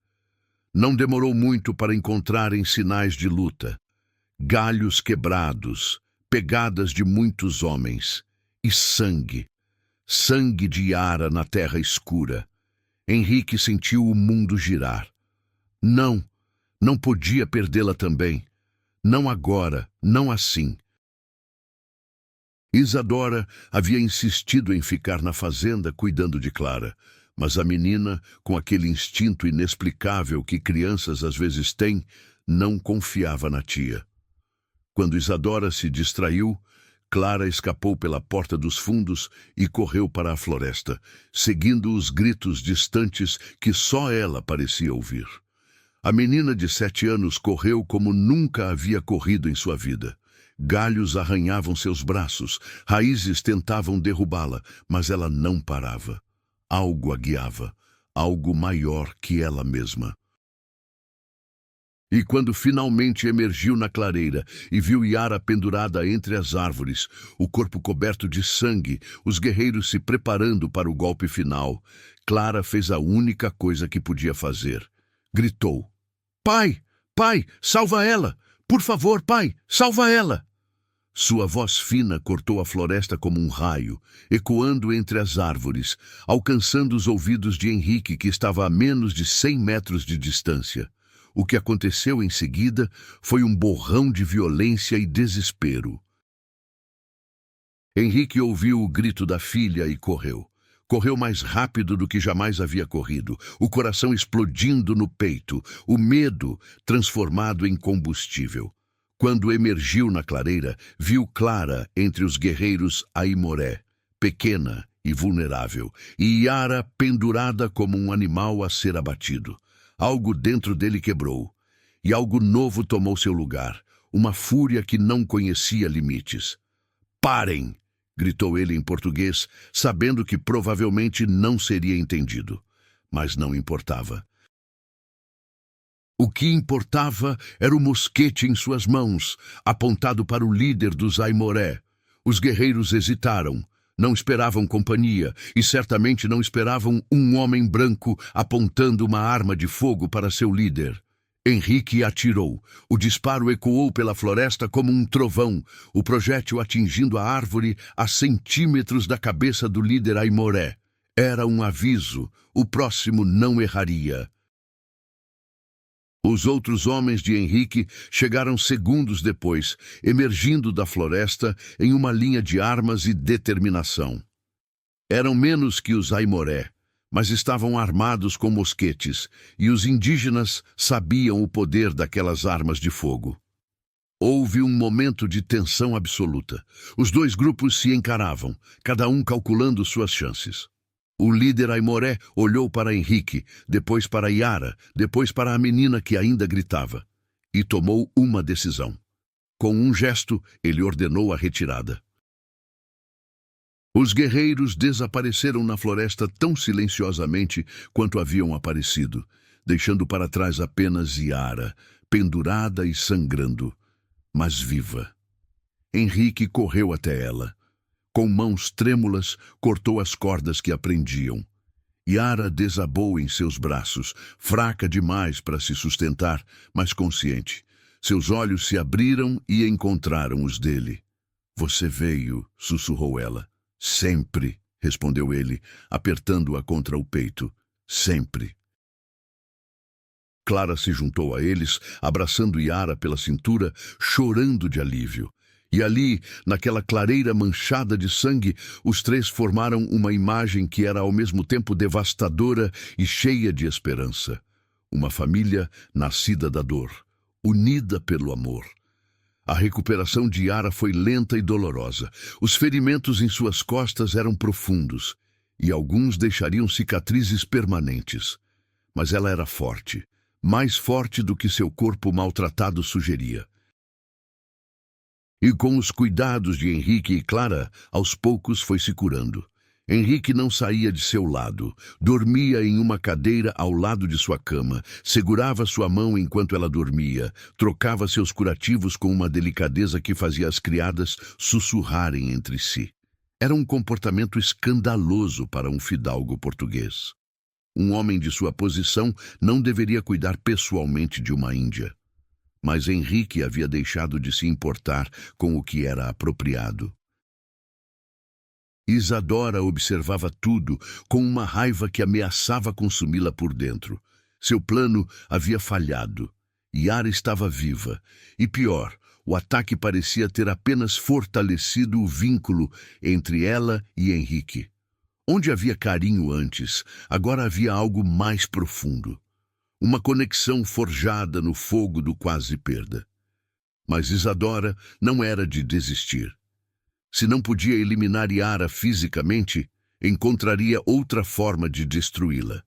[SPEAKER 1] Não demorou muito para encontrarem sinais de luta. Galhos quebrados, pegadas de muitos homens, e sangue. Sangue de Yara na terra escura. Henrique sentiu o mundo girar. Não podia perdê-la também. Não agora, não assim. Isadora havia insistido em ficar na fazenda cuidando de Clara, mas a menina, com aquele instinto inexplicável que crianças às vezes têm, não confiava na tia. Quando Isadora se distraiu, Clara escapou pela porta dos fundos e correu para a floresta, seguindo os gritos distantes que só ela parecia ouvir. A menina de 7 anos correu como nunca havia corrido em sua vida. Galhos arranhavam seus braços, raízes tentavam derrubá-la, mas ela não parava. Algo a guiava, algo maior que ela mesma. E quando finalmente emergiu na clareira e viu Yara pendurada entre as árvores, o corpo coberto de sangue, os guerreiros se preparando para o golpe final, Clara fez a única coisa que podia fazer. Gritou: "Pai! Pai! Salva ela! Por favor, pai! Salva ela!" Sua voz fina cortou a floresta como um raio, ecoando entre as árvores, alcançando os ouvidos de Henrique, que estava a menos de 100 metros de distância. O que aconteceu em seguida foi um borrão de violência e desespero. Henrique ouviu o grito da filha e correu. Correu mais rápido do que jamais havia corrido, o coração explodindo no peito, o medo transformado em combustível. Quando emergiu na clareira, viu Clara entre os guerreiros Aimoré, pequena e vulnerável, e Yara pendurada como um animal a ser abatido. Algo dentro dele quebrou, e algo novo tomou seu lugar, uma fúria que não conhecia limites. "Parem!" gritou ele em português, sabendo que provavelmente não seria entendido. Mas não importava. O que importava era o mosquete em suas mãos, apontado para o líder dos Aimoré. Os guerreiros hesitaram. Não esperavam companhia e certamente não esperavam um homem branco apontando uma arma de fogo para seu líder. Henrique atirou. O disparo ecoou pela floresta como um trovão, o projétil atingindo a árvore a centímetros da cabeça do líder Aimoré. Era um aviso. O próximo não erraria. Os outros homens de Henrique chegaram segundos depois, emergindo da floresta em uma linha de armas e determinação. Eram menos que os Aimoré, mas estavam armados com mosquetes, e os indígenas sabiam o poder daquelas armas de fogo. Houve um momento de tensão absoluta. Os dois grupos se encaravam, cada um calculando suas chances. O líder Aimoré olhou para Henrique, depois para Yara, depois para a menina que ainda gritava, e tomou uma decisão. Com um gesto, ele ordenou a retirada. Os guerreiros desapareceram na floresta tão silenciosamente quanto haviam aparecido, deixando para trás apenas Yara, pendurada e sangrando, mas viva. Henrique correu até ela. Com mãos trêmulas, cortou as cordas que a prendiam. Yara desabou em seus braços, fraca demais para se sustentar, mas consciente. Seus olhos se abriram e encontraram os dele. Você veio, sussurrou ela. Sempre, respondeu ele, apertando-a contra o peito. Sempre. Clara se juntou a eles, abraçando Yara pela cintura, chorando de alívio. E ali, naquela clareira manchada de sangue, os três formaram uma imagem que era ao mesmo tempo devastadora e cheia de esperança. Uma família nascida da dor, unida pelo amor. A recuperação de Yara foi lenta e dolorosa. Os ferimentos em suas costas eram profundos, e alguns deixariam cicatrizes permanentes. Mas ela era forte, mais forte do que seu corpo maltratado sugeria. E com os cuidados de Henrique e Clara, aos poucos foi se curando. Henrique não saía de seu lado, dormia em uma cadeira ao lado de sua cama, segurava sua mão enquanto ela dormia, trocava seus curativos com uma delicadeza que fazia as criadas sussurrarem entre si. Era um comportamento escandaloso para um fidalgo português. Um homem de sua posição não deveria cuidar pessoalmente de uma índia. Mas Henrique havia deixado de se importar com o que era apropriado. Isadora observava tudo com uma raiva que ameaçava consumi-la por dentro. Seu plano havia falhado. Yara estava viva. E pior, o ataque parecia ter apenas fortalecido o vínculo entre ela e Henrique. Onde havia carinho antes, agora havia algo mais profundo. Uma conexão forjada no fogo do quase perda. Mas Isadora não era de desistir. Se não podia eliminar Yara fisicamente, encontraria outra forma de destruí-la.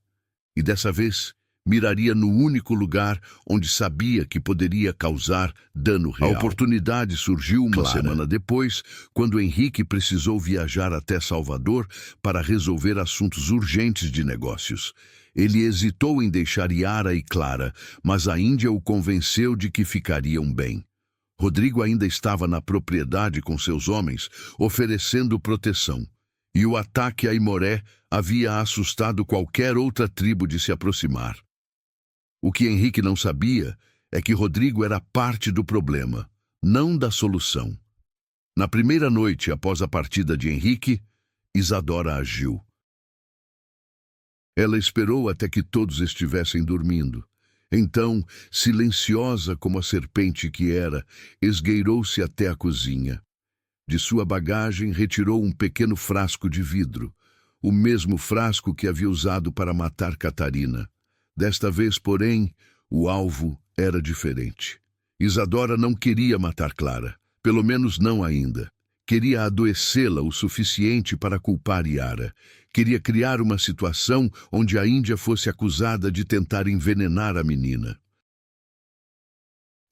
[SPEAKER 1] E dessa vez, miraria no único lugar onde sabia que poderia causar dano real. A oportunidade surgiu uma semana depois, quando Henrique precisou viajar até Salvador para resolver assuntos urgentes de negócios. Ele hesitou em deixar Yara e Clara, mas a Índia o convenceu de que ficariam bem. Rodrigo ainda estava na propriedade com seus homens, oferecendo proteção. E o ataque a Aimoré havia assustado qualquer outra tribo de se aproximar. O que Henrique não sabia é que Rodrigo era parte do problema, não da solução. Na primeira noite após a partida de Henrique, Isadora agiu. Ela esperou até que todos estivessem dormindo. Então, silenciosa como a serpente que era, esgueirou-se até a cozinha. De sua bagagem, retirou um pequeno frasco de vidro, o mesmo frasco que havia usado para matar Catarina. Desta vez, porém, o alvo era diferente. Isadora não queria matar Clara, pelo menos não ainda. Queria adoecê-la o suficiente para culpar Yara. Queria criar uma situação onde a Índia fosse acusada de tentar envenenar a menina.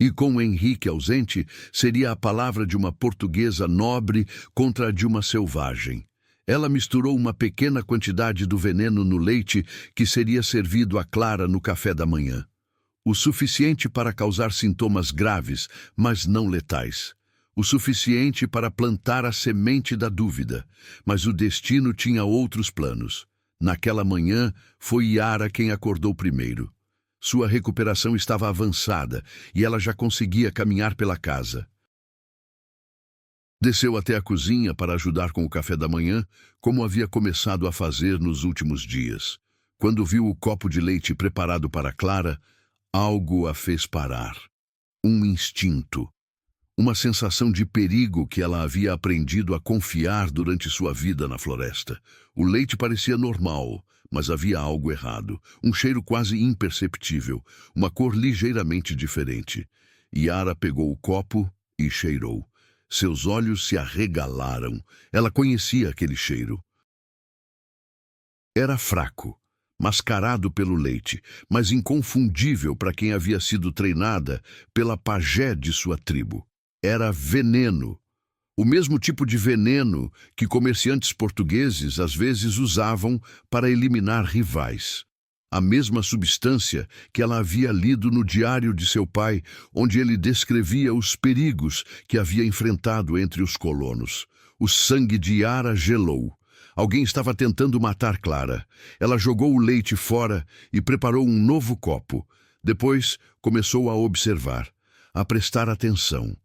[SPEAKER 1] E com Henrique ausente, seria a palavra de uma portuguesa nobre contra a de uma selvagem. Ela misturou uma pequena quantidade do veneno no leite que seria servido a Clara no café da manhã. O suficiente para causar sintomas graves, mas não letais. O suficiente para plantar a semente da dúvida, mas o destino tinha outros planos. Naquela manhã, foi Yara quem acordou primeiro. Sua recuperação estava avançada e ela já conseguia caminhar pela casa. Desceu até a cozinha para ajudar com o café da manhã, como havia começado a fazer nos últimos dias. Quando viu o copo de leite preparado para Clara, algo a fez parar. Um instinto. Uma sensação de perigo que ela havia aprendido a confiar durante sua vida na floresta. O leite parecia normal, mas havia algo errado. Um cheiro quase imperceptível, uma cor ligeiramente diferente. Yara pegou o copo e cheirou. Seus olhos se arregalaram. Ela conhecia aquele cheiro. Era fraco, mascarado pelo leite, mas inconfundível para quem havia sido treinada pela pajé de sua tribo. Era veneno. O mesmo tipo de veneno que comerciantes portugueses às vezes usavam para eliminar rivais. A mesma substância que ela havia lido no diário de seu pai, onde ele descrevia os perigos que havia enfrentado entre os colonos. O sangue de Yara gelou. Alguém estava tentando matar Clara. Ela jogou o leite fora e preparou um novo copo. Depois, começou a observar. a prestar atenção,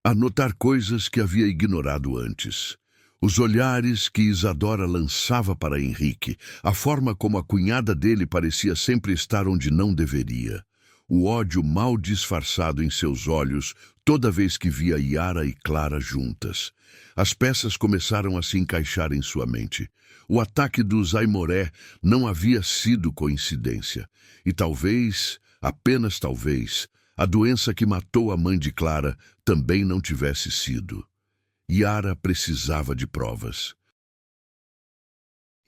[SPEAKER 1] a notar coisas que havia ignorado antes. Os olhares que Isadora lançava para Henrique, a forma como a cunhada dele parecia sempre estar onde não deveria. O ódio mal disfarçado em seus olhos toda vez que via Yara e Clara juntas. As peças começaram a se encaixar em sua mente. O ataque dos Aimoré não havia sido coincidência. E talvez, apenas talvez, a doença que matou a mãe de Clara também não tivesse sido. Yara precisava de provas.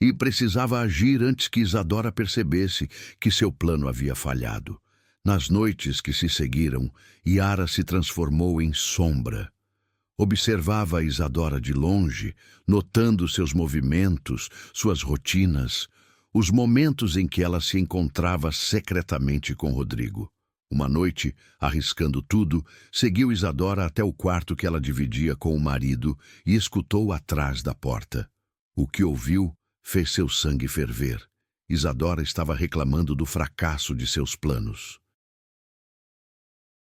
[SPEAKER 1] E precisava agir antes que Isadora percebesse que seu plano havia falhado. Nas noites que se seguiram, Yara se transformou em sombra. Observava a Isadora de longe, notando seus movimentos, suas rotinas, os momentos em que ela se encontrava secretamente com Rodrigo. Uma noite, arriscando tudo, seguiu Isadora até o quarto que ela dividia com o marido e escutou atrás da porta. O que ouviu fez seu sangue ferver. Isadora estava reclamando do fracasso de seus planos.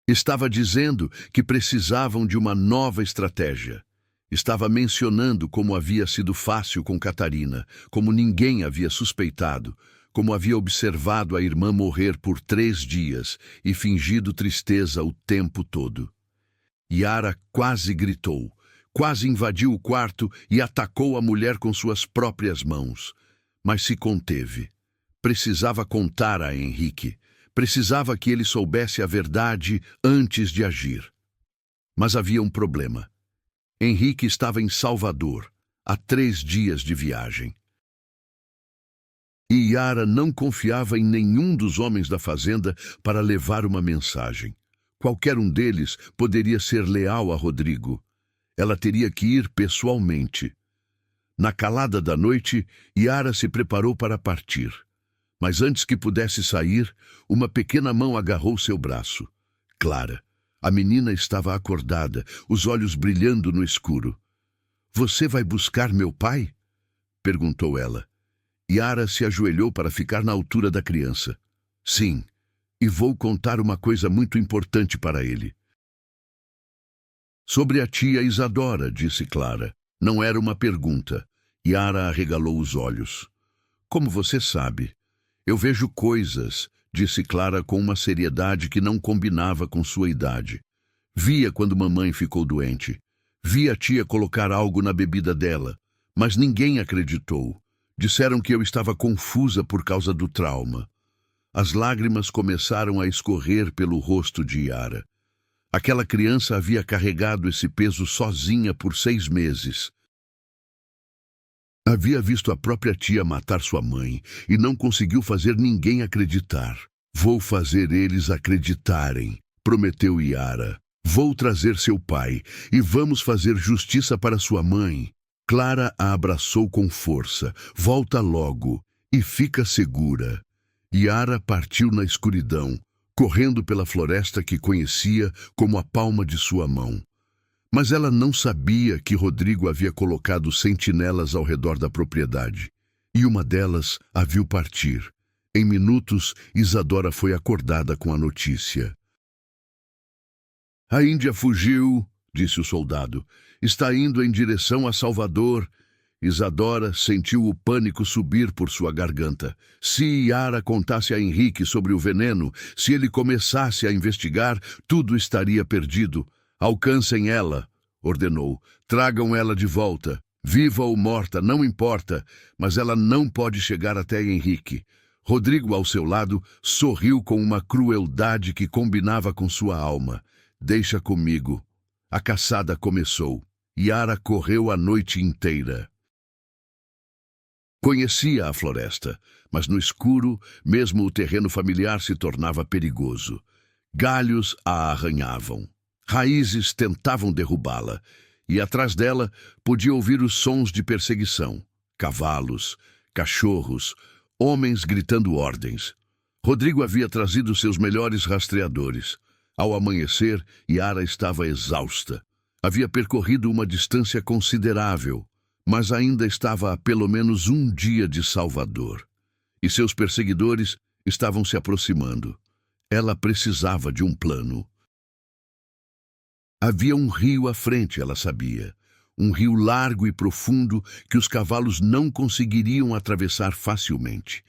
[SPEAKER 1] Estava dizendo que precisavam de uma nova estratégia. Estava mencionando como havia sido fácil com Catarina, como ninguém havia suspeitado, como havia observado a irmã morrer por 3 dias e fingido tristeza o tempo todo. Yara quase gritou, quase invadiu o quarto e atacou a mulher com suas próprias mãos. Mas se conteve. Precisava contar a Henrique. Precisava que ele soubesse a verdade antes de agir. Mas havia um problema. Henrique estava em Salvador, há 3 dias de viagem. E Yara não confiava em nenhum dos homens da fazenda para levar uma mensagem. Qualquer um deles poderia ser leal a Rodrigo. Ela teria que ir pessoalmente. Na calada da noite, Yara se preparou para partir. Mas antes que pudesse sair, uma pequena mão agarrou seu braço. Clara. A menina estava acordada, os olhos brilhando no escuro. "Você vai buscar meu pai?" perguntou ela. Yara se ajoelhou para ficar na altura da criança. "Sim, e vou contar uma coisa muito importante para ele." "Sobre a tia Isadora", disse Clara. Não era uma pergunta. Yara arregalou os olhos. "Como você sabe?" "Eu vejo coisas", disse Clara com uma seriedade que não combinava com sua idade. "Via quando mamãe ficou doente. Vi a tia colocar algo na bebida dela, mas ninguém acreditou. Disseram que eu estava confusa por causa do trauma." As lágrimas começaram a escorrer pelo rosto de Yara. Aquela criança havia carregado esse peso sozinha por 6 meses. Havia visto a própria tia matar sua mãe e não conseguiu fazer ninguém acreditar. "Vou fazer eles acreditarem", prometeu Yara. "Vou trazer seu pai e vamos fazer justiça para sua mãe." Clara a abraçou com força. "Volta logo e fica segura." Yara partiu na escuridão, correndo pela floresta que conhecia como a palma de sua mão. Mas ela não sabia que Rodrigo havia colocado sentinelas ao redor da propriedade, e uma delas a viu partir. Em minutos, Isadora foi acordada com a notícia. "A Índia fugiu", disse o soldado. "Está indo em direção a Salvador." Isadora sentiu o pânico subir por sua garganta. Se Yara contasse a Henrique sobre o veneno, se ele começasse a investigar, tudo estaria perdido. "Alcancem ela", ordenou. "Tragam ela de volta. Viva ou morta, não importa, mas ela não pode chegar até Henrique." Rodrigo, ao seu lado, sorriu com uma crueldade que combinava com sua alma. "Deixa comigo." A caçada começou. Yara correu a noite inteira. Conhecia a floresta, mas no escuro, mesmo o terreno familiar se tornava perigoso. Galhos a arranhavam. Raízes tentavam derrubá-la, e atrás dela podia ouvir os sons de perseguição. Cavalos, cachorros, homens gritando ordens. Rodrigo havia trazido seus melhores rastreadores. Ao amanhecer, Yara estava exausta. Havia percorrido uma distância considerável, mas ainda estava a pelo menos 1 dia de Salvador. E seus perseguidores estavam se aproximando. Ela precisava de um plano. Havia um rio à frente, ela sabia. Um rio largo e profundo que os cavalos não conseguiriam atravessar facilmente.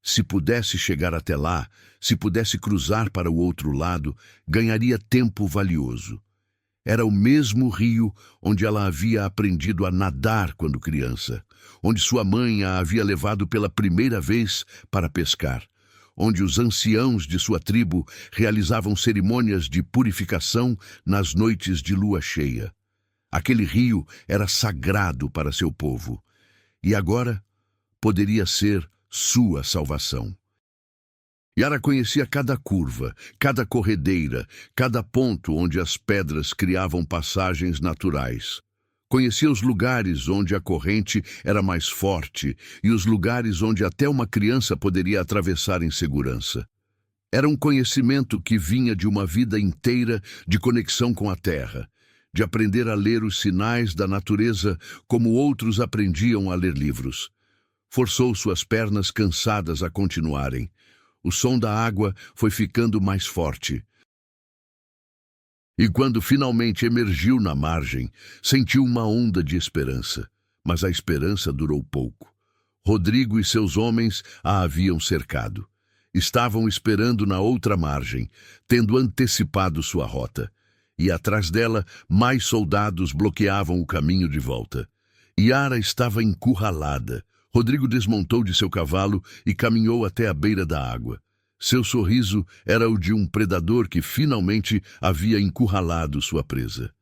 [SPEAKER 1] Se pudesse chegar até lá, se pudesse cruzar para o outro lado, ganharia tempo valioso. Era o mesmo rio onde ela havia aprendido a nadar quando criança, onde sua mãe a havia levado pela primeira vez para pescar, onde os anciãos de sua tribo realizavam cerimônias de purificação nas noites de lua cheia. Aquele rio era sagrado para seu povo, e agora poderia ser sua salvação. Yara conhecia cada curva, cada corredeira, cada ponto onde as pedras criavam passagens naturais. Conhecia os lugares onde a corrente era mais forte e os lugares onde até uma criança poderia atravessar em segurança. Era um conhecimento que vinha de uma vida inteira de conexão com a terra, de aprender a ler os sinais da natureza como outros aprendiam a ler livros. Forçou suas pernas cansadas a continuarem. O som da água foi ficando mais forte. E quando finalmente emergiu na margem, sentiu uma onda de esperança. Mas a esperança durou pouco. Rodrigo e seus homens a haviam cercado. Estavam esperando na outra margem, tendo antecipado sua rota. E atrás dela, mais soldados bloqueavam o caminho de volta. Yara estava encurralada. Rodrigo desmontou de seu cavalo e caminhou até a beira da água. Seu sorriso era o de um predador que finalmente havia encurralado sua presa.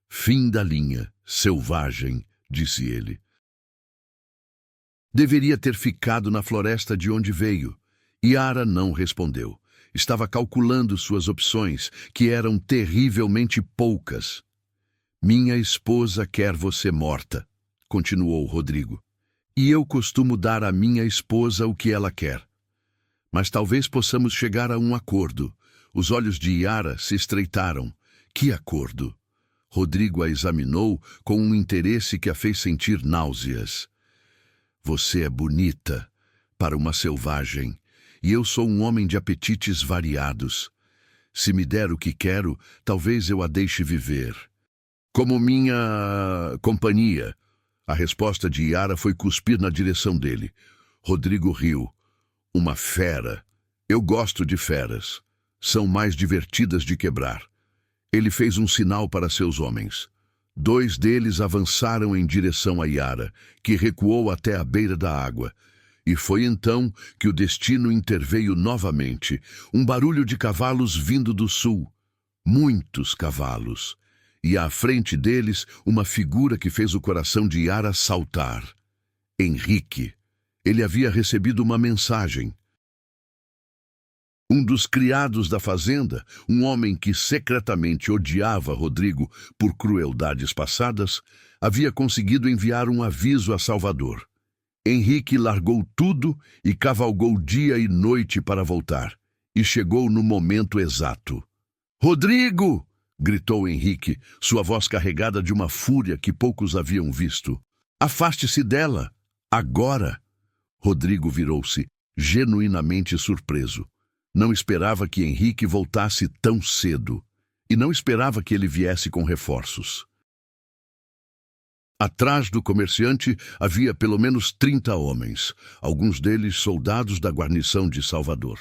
[SPEAKER 1] Fim da linha, selvagem, disse ele. Deveria ter ficado na floresta de onde veio. Yara não respondeu. Estava calculando suas opções, que eram terrivelmente poucas. Minha esposa quer você morta, continuou Rodrigo. E eu costumo dar à minha esposa o que ela quer. Mas talvez possamos chegar a um acordo. Os olhos de Yara se estreitaram. Que acordo? Rodrigo a examinou com um interesse que a fez sentir náuseas. Você é bonita para uma selvagem, e eu sou um homem de apetites variados. Se me der o que quero, talvez eu a deixe viver. Como minha companhia. A resposta de Yara foi cuspir na direção dele. Rodrigo riu. Uma fera. Eu gosto de feras. São mais divertidas de quebrar. Ele fez um sinal para seus homens. 2 deles avançaram em direção a Yara, que recuou até a beira da água. E foi então que o destino interveio novamente. Um barulho de cavalos vindo do sul. Muitos cavalos. E à frente deles, uma figura que fez o coração de Yara saltar. Henrique. Ele havia recebido uma mensagem. Um dos criados da fazenda, um homem que secretamente odiava Rodrigo por crueldades passadas, havia conseguido enviar um aviso a Salvador. Henrique largou tudo e cavalgou dia e noite para voltar. E chegou no momento exato. Rodrigo! Gritou Henrique, sua voz carregada de uma fúria que poucos haviam visto. Afaste-se dela! Agora! Rodrigo virou-se, genuinamente surpreso. Não esperava que Henrique voltasse tão cedo. E não esperava que ele viesse com reforços. Atrás do comerciante havia pelo menos 30 homens, alguns deles soldados da guarnição de Salvador.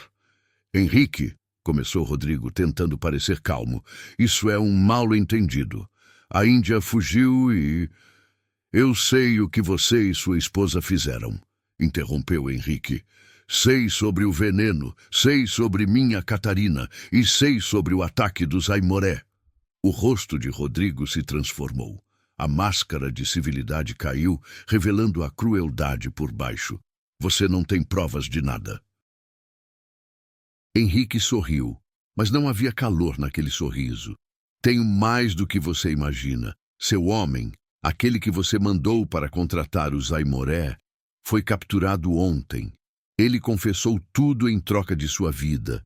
[SPEAKER 1] Henrique, começou Rodrigo, tentando parecer calmo, isso é um mal-entendido. A Índia fugiu e... Eu sei o que você e sua esposa fizeram, interrompeu Henrique. Sei sobre o veneno, sei sobre minha Catarina e sei sobre o ataque dos Aimoré. O rosto de Rodrigo se transformou. A máscara de civilidade caiu, revelando a crueldade por baixo. Você não tem provas de nada. Henrique sorriu, mas não havia calor naquele sorriso. Tenho mais do que você imagina. Seu homem, aquele que você mandou para contratar os Aimoré, foi capturado ontem. Ele confessou tudo em troca de sua vida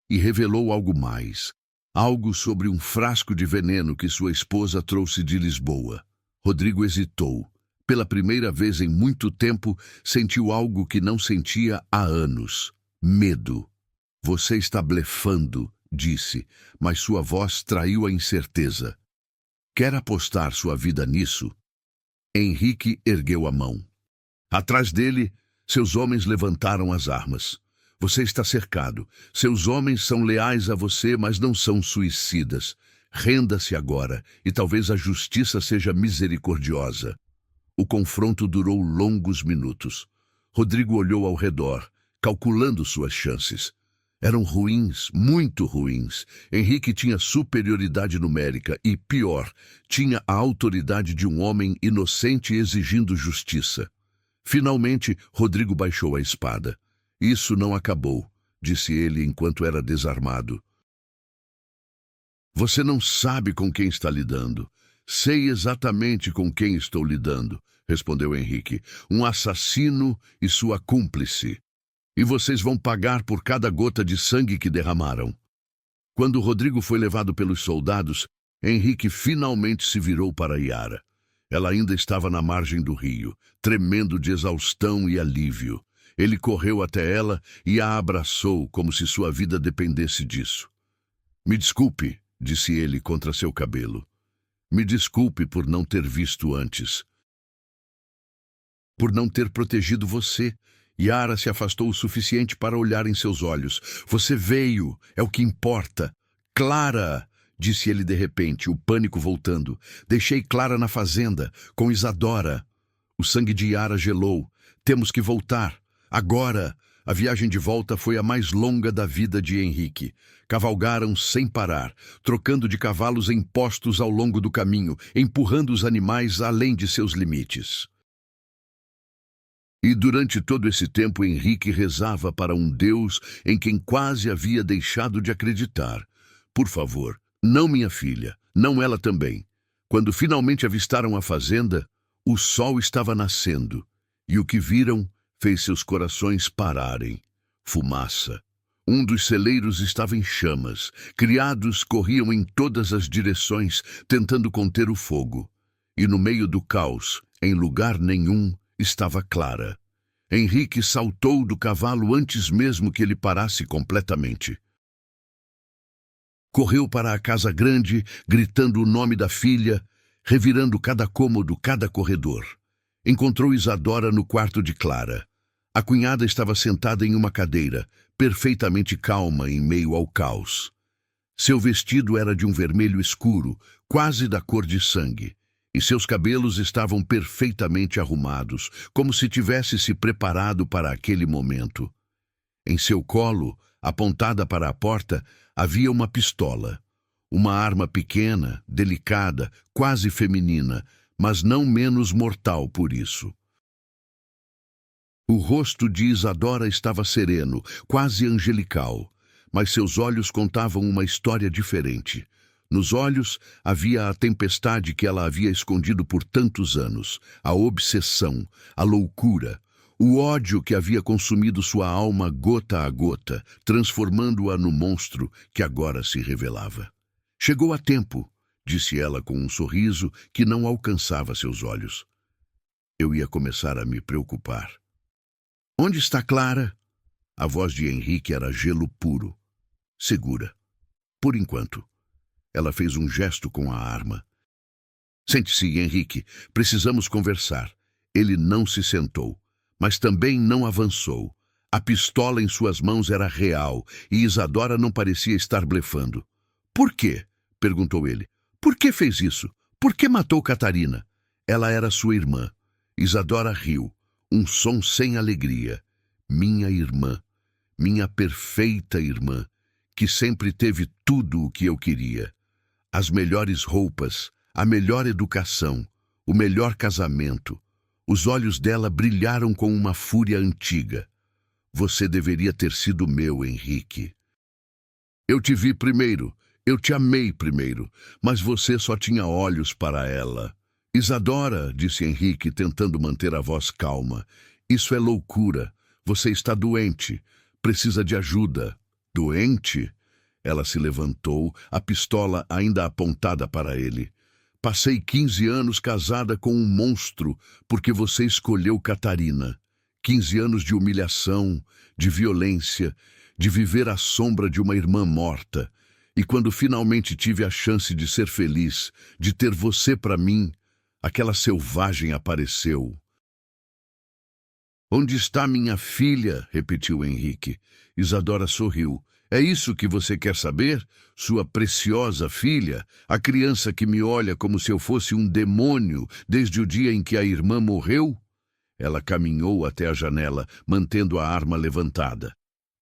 [SPEAKER 1] e revelou algo mais. Algo sobre um frasco de veneno que sua esposa trouxe de Lisboa. Rodrigo hesitou. Pela primeira vez em muito tempo, sentiu algo que não sentia há anos. Medo. Você está blefando, disse, mas sua voz traiu a incerteza. Quer apostar sua vida nisso? Henrique ergueu a mão. Atrás dele, seus homens levantaram as armas. Você está cercado. Seus homens são leais a você, mas não são suicidas. Renda-se agora, e talvez a justiça seja misericordiosa. O confronto durou longos minutos. Rodrigo olhou ao redor, calculando suas chances. Eram ruins, muito ruins. Henrique tinha superioridade numérica e, pior, tinha a autoridade de um homem inocente exigindo justiça. Finalmente, Rodrigo baixou a espada. Isso não acabou, disse ele enquanto era desarmado. Você não sabe com quem está lidando. Sei exatamente com quem estou lidando, respondeu Henrique. Um assassino e sua cúmplice. E vocês vão pagar por cada gota de sangue que derramaram. Quando Rodrigo foi levado pelos soldados, Henrique finalmente se virou para Yara. Ela ainda estava na margem do rio, tremendo de exaustão e alívio. Ele correu até ela e a abraçou como se sua vida dependesse disso. Me desculpe, disse ele contra seu cabelo. Me desculpe por não ter visto antes. Por não ter protegido você. Yara se afastou o suficiente para olhar em seus olhos. Você veio, é o que importa. Clara, disse ele de repente, o pânico voltando. Deixei Clara na fazenda, com Isadora. O sangue de Yara gelou. Temos que voltar. Agora. A viagem de volta foi a mais longa da vida de Henrique. Cavalgaram sem parar, trocando de cavalos em postos ao longo do caminho, empurrando os animais além de seus limites. E durante todo esse tempo Henrique rezava para um Deus em quem quase havia deixado de acreditar. Por favor, não minha filha, não ela também. Quando finalmente avistaram a fazenda, o sol estava nascendo, e o que viram fez seus corações pararem. Fumaça. Um dos celeiros estava em chamas. Criados corriam em todas as direções, tentando conter o fogo. E no meio do caos, em lugar nenhum, estava Clara. Henrique saltou do cavalo antes mesmo que ele parasse completamente. Correu para a casa grande, gritando o nome da filha, revirando cada cômodo, cada corredor. Encontrou Isadora no quarto de Clara. A cunhada estava sentada em uma cadeira, perfeitamente calma em meio ao caos. Seu vestido era de um vermelho escuro, quase da cor de sangue, e seus cabelos estavam perfeitamente arrumados, como se tivesse se preparado para aquele momento. Em seu colo, apontada para a porta, havia uma pistola. Uma arma pequena, delicada, quase feminina, mas não menos mortal por isso. O rosto de Isadora estava sereno, quase angelical, mas seus olhos contavam uma história diferente. Nos olhos havia a tempestade que ela havia escondido por tantos anos, a obsessão, a loucura, o ódio que havia consumido sua alma gota a gota, transformando-a no monstro que agora se revelava. Chegou a tempo, disse ela com um sorriso que não alcançava seus olhos. Eu ia começar a me preocupar. Onde está Clara? A voz de Henrique era gelo puro. Segura. Por enquanto. Ela fez um gesto com a arma. Sente-se, Henrique. Precisamos conversar. Ele não se sentou, mas também não avançou. A pistola em suas mãos era real e Isadora não parecia estar blefando. Por quê? Perguntou ele. Por que fez isso? Por que matou Catarina? Ela era sua irmã. Isadora riu. Um som sem alegria. Minha irmã, minha perfeita irmã, que sempre teve tudo o que eu queria. As melhores roupas, a melhor educação, o melhor casamento. Os olhos dela brilharam com uma fúria antiga. Você deveria ter sido meu, Henrique. Eu te vi primeiro, eu te amei primeiro, mas você só tinha olhos para ela. Isadora, disse Henrique, tentando manter a voz calma, isso é loucura. Você está doente. Precisa de ajuda. Doente? Ela se levantou, a pistola ainda apontada para ele. Passei 15 anos casada com um monstro porque você escolheu Catarina. 15 anos de humilhação, de violência, de viver à sombra de uma irmã morta. E quando finalmente tive a chance de ser feliz, de ter você para mim, aquela selvagem apareceu. Onde está minha filha? Repetiu Henrique. Isadora sorriu. É isso que você quer saber? Sua preciosa filha, a criança que me olha como se eu fosse um demônio desde o dia em que a irmã morreu? Ela caminhou até a janela, mantendo a arma levantada.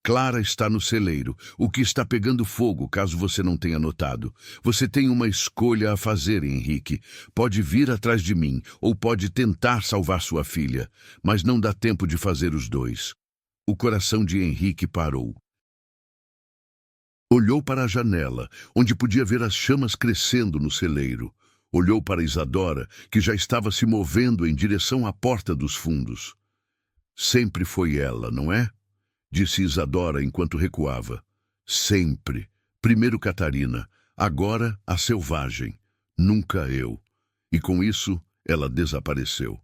[SPEAKER 1] Clara está no celeiro, o que está pegando fogo, caso você não tenha notado. Você tem uma escolha a fazer, Henrique. Pode vir atrás de mim, ou pode tentar salvar sua filha, mas não dá tempo de fazer os dois. O coração de Henrique parou. Olhou para a janela, onde podia ver as chamas crescendo no celeiro. Olhou para Isadora, que já estava se movendo em direção à porta dos fundos. Sempre foi ela, não é? Disse Isadora enquanto recuava. Sempre. Primeiro Catarina, agora a selvagem. Nunca eu. E com isso, ela desapareceu.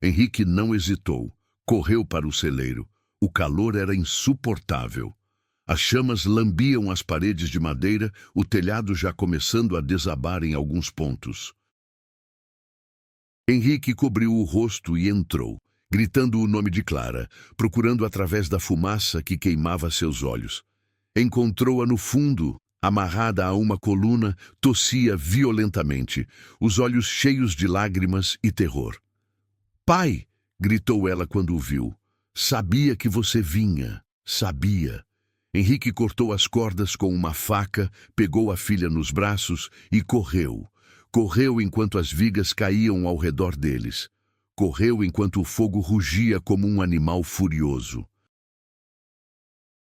[SPEAKER 1] Henrique não hesitou. Correu para o celeiro. O calor era insuportável. As chamas lambiam as paredes de madeira, o telhado já começando a desabar em alguns pontos. Henrique cobriu o rosto e entrou, gritando o nome de Clara, procurando através da fumaça que queimava seus olhos. Encontrou-a no fundo, amarrada a uma coluna, tossia violentamente, os olhos cheios de lágrimas e terror. "Pai!" gritou ela quando o viu. "Sabia que você vinha. Sabia." Henrique cortou as cordas com uma faca, pegou a filha nos braços e correu. Correu enquanto as vigas caíam ao redor deles. Correu enquanto o fogo rugia como um animal furioso.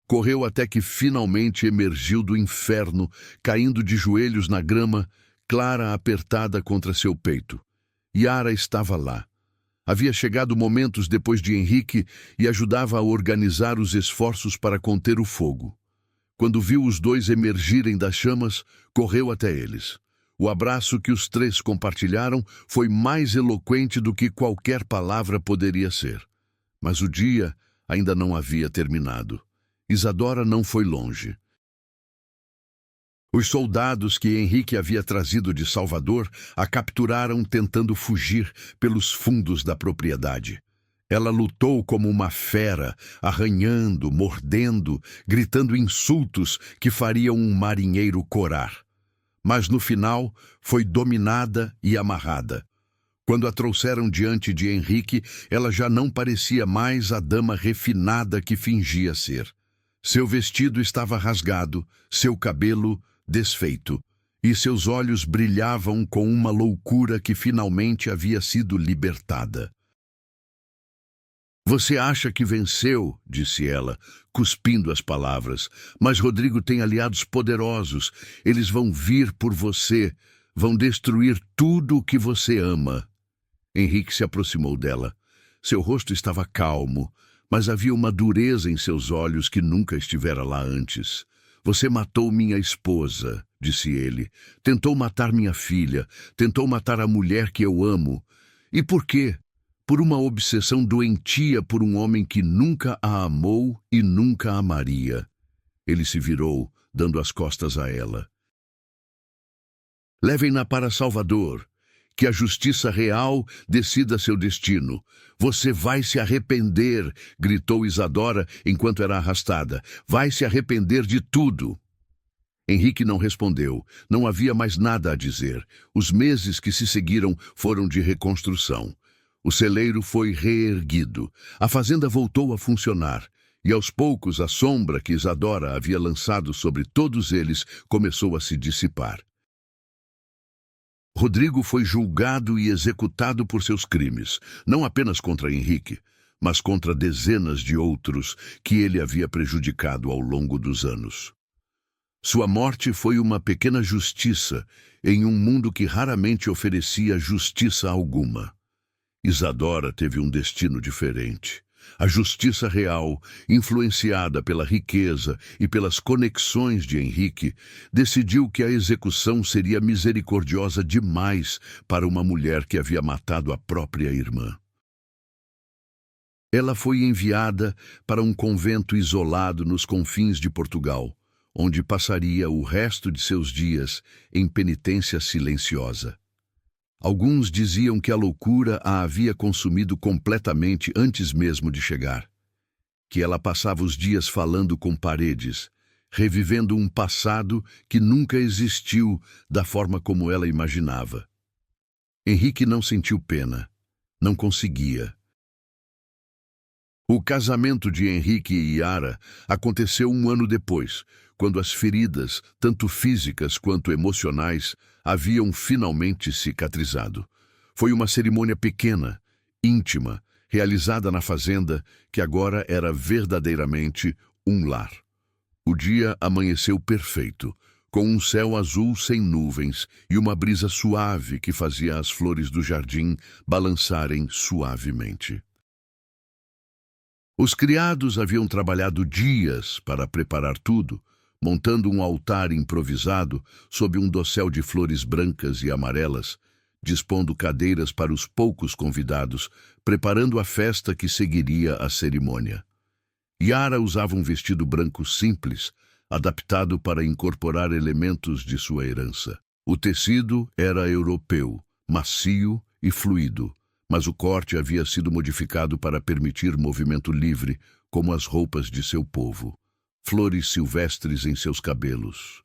[SPEAKER 1] Correu até que finalmente emergiu do inferno, caindo de joelhos na grama, Clara apertada contra seu peito. Yara estava lá. Havia chegado momentos depois de Henrique e ajudava a organizar os esforços para conter o fogo. Quando viu os dois emergirem das chamas, correu até eles. O abraço que os três compartilharam foi mais eloquente do que qualquer palavra poderia ser. Mas o dia ainda não havia terminado. Isadora não foi longe. Os soldados que Henrique havia trazido de Salvador a capturaram tentando fugir pelos fundos da propriedade. Ela lutou como uma fera, arranhando, mordendo, gritando insultos que fariam um marinheiro corar. Mas no final foi dominada e amarrada. Quando a trouxeram diante de Henrique, ela já não parecia mais a dama refinada que fingia ser. Seu vestido estava rasgado, seu cabelo desfeito, e seus olhos brilhavam com uma loucura que finalmente havia sido libertada. "Você acha que venceu?" disse ela, cuspindo as palavras. "Mas Rodrigo tem aliados poderosos. Eles vão vir por você, vão destruir tudo o que você ama." Henrique se aproximou dela. Seu rosto estava calmo, mas havia uma dureza em seus olhos que nunca estivera lá antes. "Você matou minha esposa", disse ele. "Tentou matar minha filha, tentou matar a mulher que eu amo. E por quê? Por uma obsessão doentia por um homem que nunca a amou e nunca amaria." Ele se virou, dando as costas a ela. "Levem-na para Salvador. Que a justiça real decida seu destino. Você vai se arrepender", gritou Isadora enquanto era arrastada. "Vai se arrepender de tudo." Henrique não respondeu. Não havia mais nada a dizer. Os meses que se seguiram foram de reconstrução. O celeiro foi reerguido. A fazenda voltou a funcionar. E aos poucos a sombra que Isadora havia lançado sobre todos eles começou a se dissipar. Rodrigo foi julgado e executado por seus crimes, não apenas contra Henrique, mas contra dezenas de outros que ele havia prejudicado ao longo dos anos. Sua morte foi uma pequena justiça em um mundo que raramente oferecia justiça alguma. Isadora teve um destino diferente. A justiça real, influenciada pela riqueza e pelas conexões de Henrique, decidiu que a execução seria misericordiosa demais para uma mulher que havia matado a própria irmã. Ela foi enviada para um convento isolado nos confins de Portugal, onde passaria o resto de seus dias em penitência silenciosa. Alguns diziam que a loucura a havia consumido completamente antes mesmo de chegar, que ela passava os dias falando com paredes, revivendo um passado que nunca existiu da forma como ela imaginava. Henrique não sentiu pena, não conseguia. O casamento de Henrique e Yara aconteceu um ano depois, quando as feridas, tanto físicas quanto emocionais, haviam finalmente cicatrizado. Foi uma cerimônia pequena, íntima, realizada na fazenda, que agora era verdadeiramente um lar. O dia amanheceu perfeito, com um céu azul sem nuvens e uma brisa suave que fazia as flores do jardim balançarem suavemente. Os criados haviam trabalhado dias para preparar tudo, montando um altar improvisado sob um dossel de flores brancas e amarelas, dispondo cadeiras para os poucos convidados, preparando a festa que seguiria a cerimônia. Yara usava um vestido branco simples, adaptado para incorporar elementos de sua herança. O tecido era europeu, macio e fluido, mas o corte havia sido modificado para permitir movimento livre, como as roupas de seu povo. Flores silvestres em seus cabelos.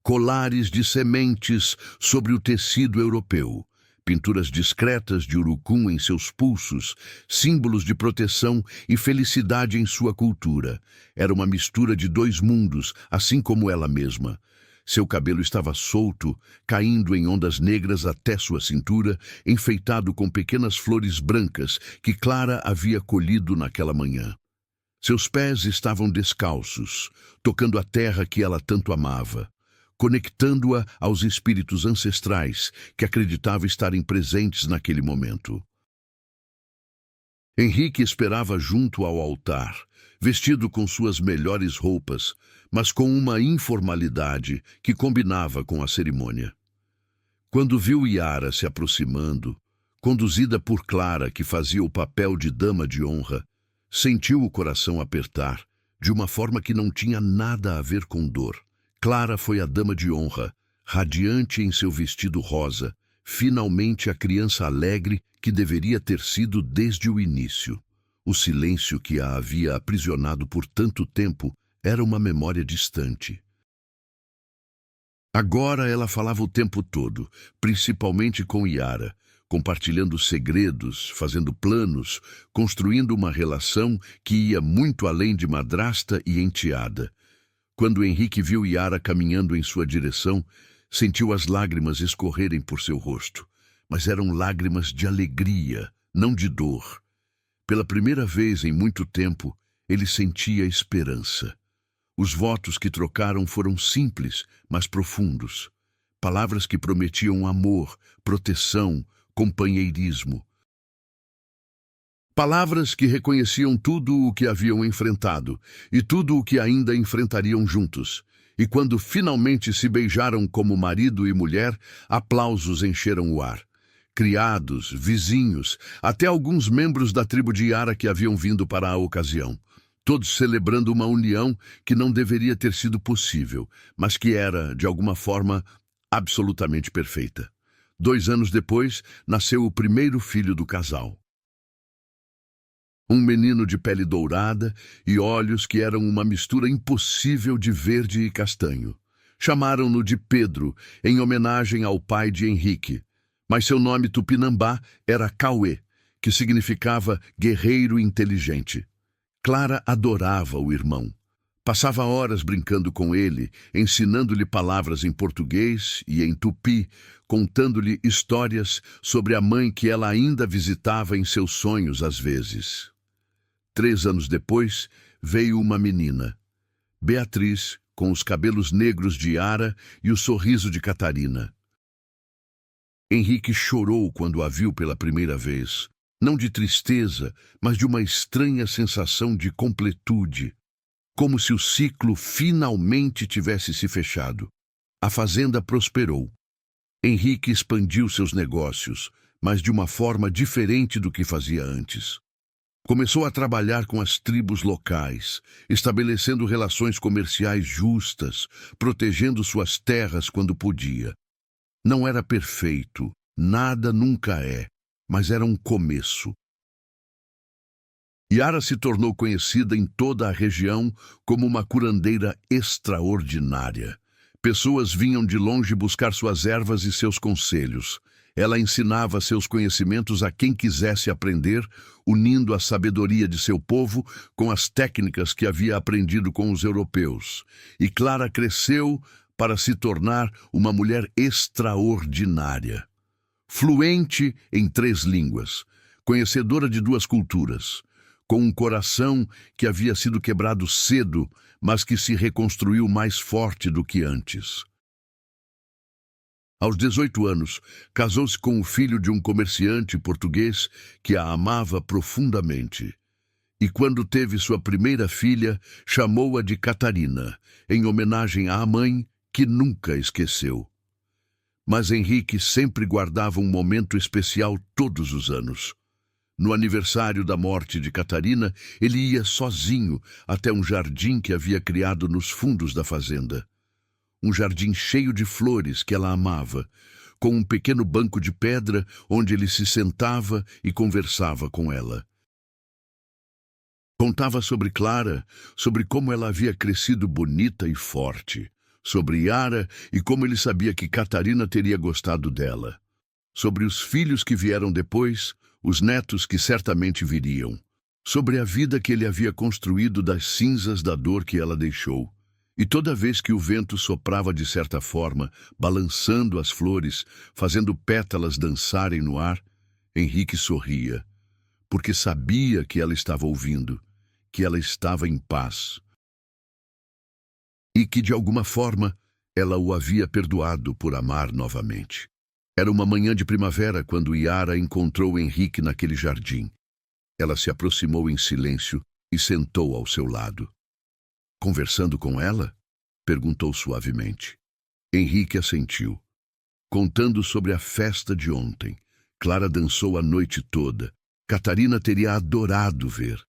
[SPEAKER 1] Colares de sementes sobre o tecido europeu. Pinturas discretas de urucum em seus pulsos, símbolos de proteção e felicidade em sua cultura. Era uma mistura de dois mundos, assim como ela mesma. Seu cabelo estava solto, caindo em ondas negras até sua cintura, enfeitado com pequenas flores brancas que Clara havia colhido naquela manhã. Seus pés estavam descalços, tocando a terra que ela tanto amava, conectando-a aos espíritos ancestrais que acreditava estarem presentes naquele momento. Henrique esperava junto ao altar, vestido com suas melhores roupas, mas com uma informalidade que combinava com a cerimônia. Quando viu Yara se aproximando, conduzida por Clara, que fazia o papel de dama de honra, sentiu o coração apertar, de uma forma que não tinha nada a ver com dor. Clara foi a dama de honra, radiante em seu vestido rosa, finalmente a criança alegre que deveria ter sido desde o início. O silêncio que a havia aprisionado por tanto tempo era uma memória distante. Agora ela falava o tempo todo, principalmente com Yara, compartilhando segredos, fazendo planos, construindo uma relação que ia muito além de madrasta e enteada. Quando Henrique viu Yara caminhando em sua direção, sentiu as lágrimas escorrerem por seu rosto, mas eram lágrimas de alegria, não de dor. Pela primeira vez em muito tempo, ele sentia esperança. Os votos que trocaram foram simples, mas profundos. Palavras que prometiam amor, proteção, companheirismo. Palavras que reconheciam tudo o que haviam enfrentado e tudo o que ainda enfrentariam juntos. E quando finalmente se beijaram como marido e mulher, aplausos encheram o ar. Criados, vizinhos, até alguns membros da tribo de Yara que haviam vindo para a ocasião. Todos celebrando uma união que não deveria ter sido possível, mas que era, de alguma forma, absolutamente perfeita. 2 anos depois, nasceu o primeiro filho do casal. Um menino de pele dourada e olhos que eram uma mistura impossível de verde e castanho. Chamaram-no de Pedro, em homenagem ao pai de Henrique, mas seu nome tupinambá era Cauê, que significava guerreiro inteligente. Clara adorava o irmão. Passava horas brincando com ele, ensinando-lhe palavras em português e em tupi, contando-lhe histórias sobre a mãe que ela ainda visitava em seus sonhos às vezes. 3 anos depois, veio uma menina, Beatriz, com os cabelos negros de Yara e o sorriso de Catarina. Henrique chorou quando a viu pela primeira vez, não de tristeza, mas de uma estranha sensação de completude, como se o ciclo finalmente tivesse se fechado. A fazenda prosperou. Henrique expandiu seus negócios, mas de uma forma diferente do que fazia antes. Começou a trabalhar com as tribos locais, estabelecendo relações comerciais justas, protegendo suas terras quando podia. Não era perfeito, nada nunca é, mas era um começo. Yara se tornou conhecida em toda a região como uma curandeira extraordinária. Pessoas vinham de longe buscar suas ervas e seus conselhos. Ela ensinava seus conhecimentos a quem quisesse aprender, unindo a sabedoria de seu povo com as técnicas que havia aprendido com os europeus. E Clara cresceu para se tornar uma mulher extraordinária. Fluente em 3 línguas, conhecedora de 2 culturas, com um coração que havia sido quebrado cedo, mas que se reconstruiu mais forte do que antes. Aos 18 anos, casou-se com o filho de um comerciante português que a amava profundamente. E quando teve sua primeira filha, chamou-a de Catarina, em homenagem à mãe que nunca esqueceu. Mas Henrique sempre guardava um momento especial todos os anos. No aniversário da morte de Catarina, ele ia sozinho até um jardim que havia criado nos fundos da fazenda. Um jardim cheio de flores que ela amava, com um pequeno banco de pedra onde ele se sentava e conversava com ela. Contava sobre Clara, sobre como ela havia crescido bonita e forte, sobre Yara e como ele sabia que Catarina teria gostado dela, sobre os filhos que vieram depois, os netos que certamente viriam, sobre a vida que ele havia construído das cinzas da dor que ela deixou. E toda vez que o vento soprava de certa forma, balançando as flores, fazendo pétalas dançarem no ar, Henrique sorria, porque sabia que ela estava ouvindo, que ela estava em paz. E que, de alguma forma, ela o havia perdoado por amar novamente. Era uma manhã de primavera quando Yara encontrou Henrique naquele jardim. Ela se aproximou em silêncio e sentou ao seu lado. Conversando com ela? Perguntou suavemente. Henrique assentiu. Contando sobre a festa de ontem. Clara dançou a noite toda. Catarina teria adorado ver.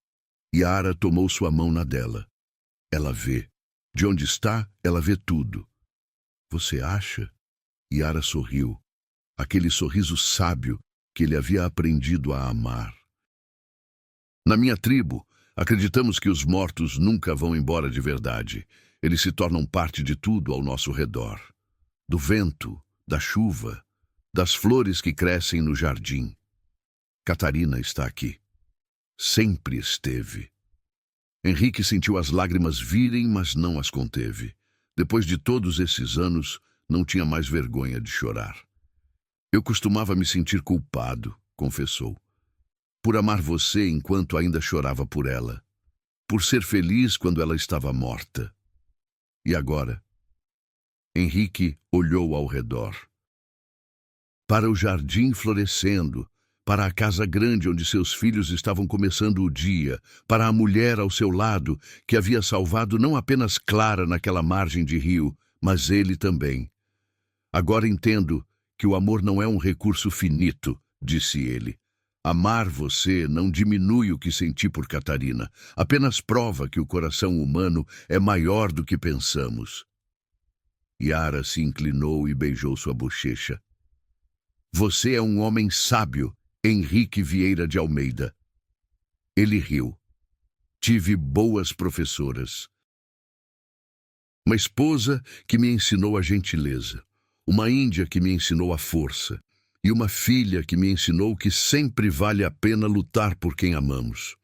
[SPEAKER 1] Yara tomou sua mão na dela. Ela vê. De onde está, ela vê tudo. Você acha? Yara sorriu. Aquele sorriso sábio que ele havia aprendido a amar. Na minha tribo, acreditamos que os mortos nunca vão embora de verdade. Eles se tornam parte de tudo ao nosso redor. Do vento, da chuva, das flores que crescem no jardim. Catarina está aqui. Sempre esteve. Henrique sentiu as lágrimas virem, mas não as conteve. Depois de todos esses anos, não tinha mais vergonha de chorar. Eu costumava me sentir culpado, confessou, por amar você enquanto ainda chorava por ela, por ser feliz quando ela estava morta. E agora? Henrique olhou ao redor. Para o jardim florescendo, para a casa grande onde seus filhos estavam começando o dia, para a mulher ao seu lado que havia salvado não apenas Clara naquela margem de rio, mas ele também. Agora entendo que o amor não é um recurso finito, disse ele. Amar você não diminui o que senti por Catarina, apenas prova que o coração humano é maior do que pensamos. Yara se inclinou e beijou sua bochecha. Você é um homem sábio, Henrique Vieira de Almeida. Ele riu. Tive boas professoras. Uma esposa que me ensinou a gentileza. Uma índia que me ensinou a força, e uma filha que me ensinou que sempre vale a pena lutar por quem amamos.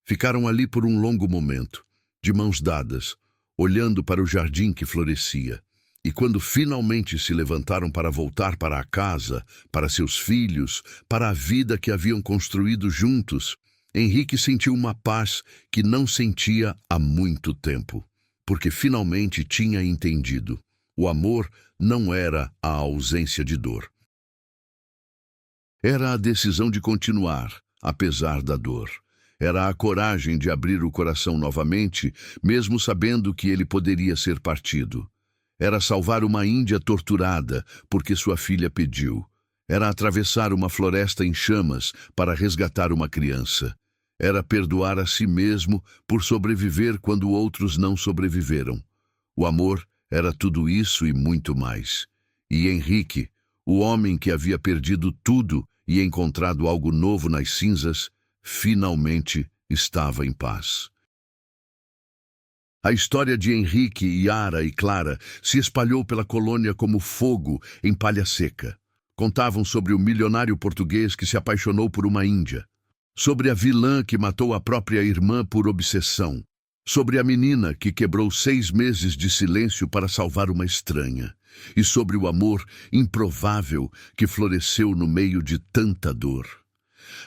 [SPEAKER 1] Ficaram ali por um longo momento, de mãos dadas, olhando para o jardim que florescia, e quando finalmente se levantaram para voltar para a casa, para seus filhos, para a vida que haviam construído juntos, Henrique sentiu uma paz que não sentia há muito tempo, porque finalmente tinha entendido. O amor não era a ausência de dor. Era a decisão de continuar, apesar da dor. Era a coragem de abrir o coração novamente, mesmo sabendo que ele poderia ser partido. Era salvar uma índia torturada, porque sua filha pediu. Era atravessar uma floresta em chamas para resgatar uma criança. Era perdoar a si mesmo por sobreviver quando outros não sobreviveram. O amor era tudo isso e muito mais. E Henrique, o homem que havia perdido tudo e encontrado algo novo nas cinzas, finalmente estava em paz. A história de Henrique, Yara e Clara se espalhou pela colônia como fogo em palha seca. Contavam sobre o milionário português que se apaixonou por uma índia, sobre a vilã que matou a própria irmã por obsessão, sobre a menina que quebrou 6 meses de silêncio para salvar uma estranha, e sobre o amor improvável que floresceu no meio de tanta dor.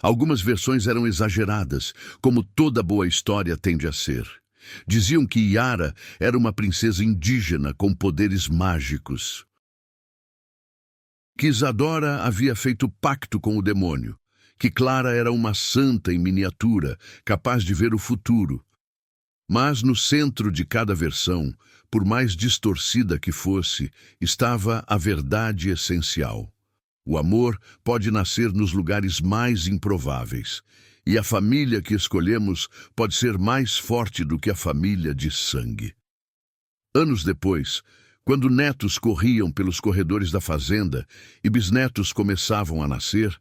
[SPEAKER 1] Algumas versões eram exageradas, como toda boa história tende a ser. Diziam que Yara era uma princesa indígena com poderes mágicos, que Isadora havia feito pacto com o demônio, que Clara era uma santa em miniatura, capaz de ver o futuro. Mas no centro de cada versão, por mais distorcida que fosse, estava a verdade essencial. O amor pode nascer nos lugares mais improváveis, e a família que escolhemos pode ser mais forte do que a família de sangue. Anos depois, quando netos corriam pelos corredores da fazenda e bisnetos começavam a nascer,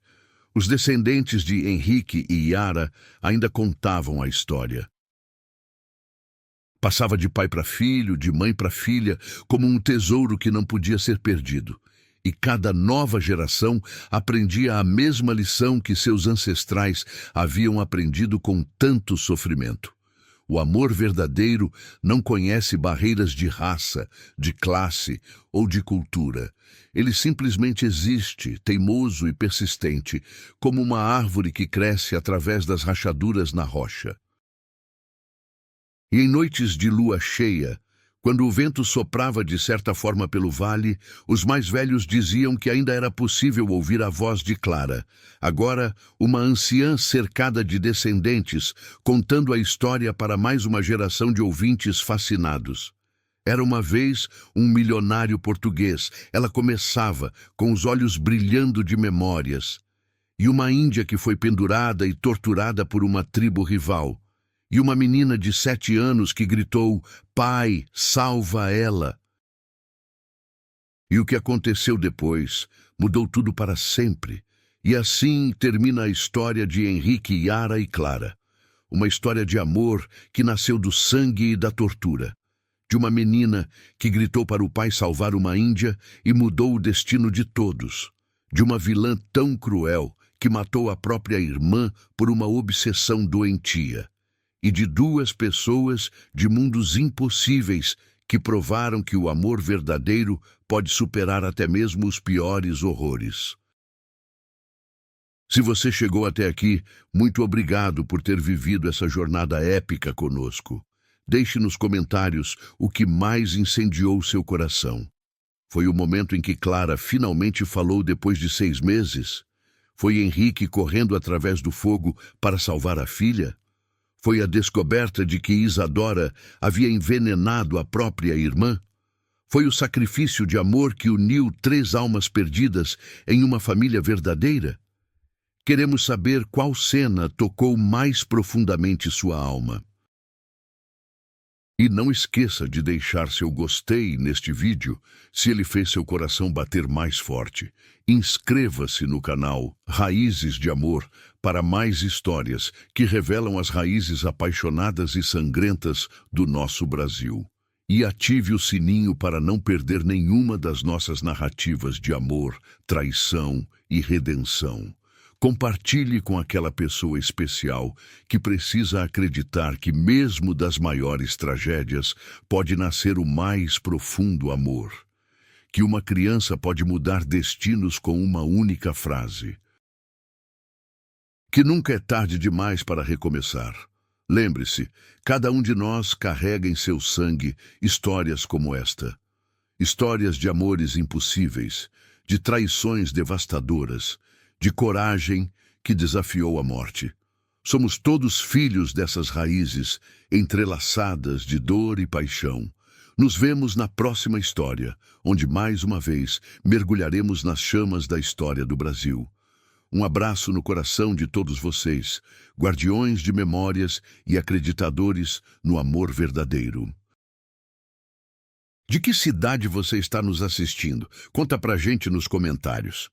[SPEAKER 1] os descendentes de Henrique e Yara ainda contavam a história. Passava de pai para filho, de mãe para filha, como um tesouro que não podia ser perdido. E cada nova geração aprendia a mesma lição que seus ancestrais haviam aprendido com tanto sofrimento. O amor verdadeiro não conhece barreiras de raça, de classe ou de cultura. Ele simplesmente existe, teimoso e persistente, como uma árvore que cresce através das rachaduras na rocha. E em noites de lua cheia, quando o vento soprava de certa forma pelo vale, os mais velhos diziam que ainda era possível ouvir a voz de Clara, agora uma anciã cercada de descendentes, contando a história para mais uma geração de ouvintes fascinados. Era uma vez um milionário português. Ela começava, com os olhos brilhando de memórias. E uma índia que foi pendurada e torturada por uma tribo rival. E uma menina de 7 anos que gritou, "Pai, salva ela!" E o que aconteceu depois mudou tudo para sempre. E assim termina a história de Henrique, Yara e Clara. Uma história de amor que nasceu do sangue e da tortura. De uma menina que gritou para o pai salvar uma índia e mudou o destino de todos. De uma vilã tão cruel que matou a própria irmã por uma obsessão doentia. E de 2 pessoas de mundos impossíveis que provaram que o amor verdadeiro pode superar até mesmo os piores horrores. Se você chegou até aqui, muito obrigado por ter vivido essa jornada épica conosco. Deixe nos comentários o que mais incendiou seu coração. Foi o momento em que Clara finalmente falou depois de 6 meses? Foi Henrique correndo através do fogo para salvar a filha? Foi a descoberta de que Isadora havia envenenado a própria irmã? Foi o sacrifício de amor que uniu 3 almas perdidas em uma família verdadeira? Queremos saber qual cena tocou mais profundamente sua alma. E não esqueça de deixar seu gostei neste vídeo se ele fez seu coração bater mais forte. Inscreva-se no canal Raízes de Amor para mais histórias que revelam as raízes apaixonadas e sangrentas do nosso Brasil. E ative o sininho para não perder nenhuma das nossas narrativas de amor, traição e redenção. Compartilhe com aquela pessoa especial que precisa acreditar que mesmo das maiores tragédias pode nascer o mais profundo amor. Que uma criança pode mudar destinos com uma única frase. Que nunca é tarde demais para recomeçar. Lembre-se, cada um de nós carrega em seu sangue histórias como esta. Histórias de amores impossíveis, de traições devastadoras, de coragem que desafiou a morte. Somos todos filhos dessas raízes, entrelaçadas de dor e paixão. Nos vemos na próxima história, onde mais uma vez mergulharemos nas chamas da história do Brasil. Um abraço no coração de todos vocês, guardiões de memórias e acreditadores no amor verdadeiro. De que cidade você está nos assistindo? Conta pra gente nos comentários.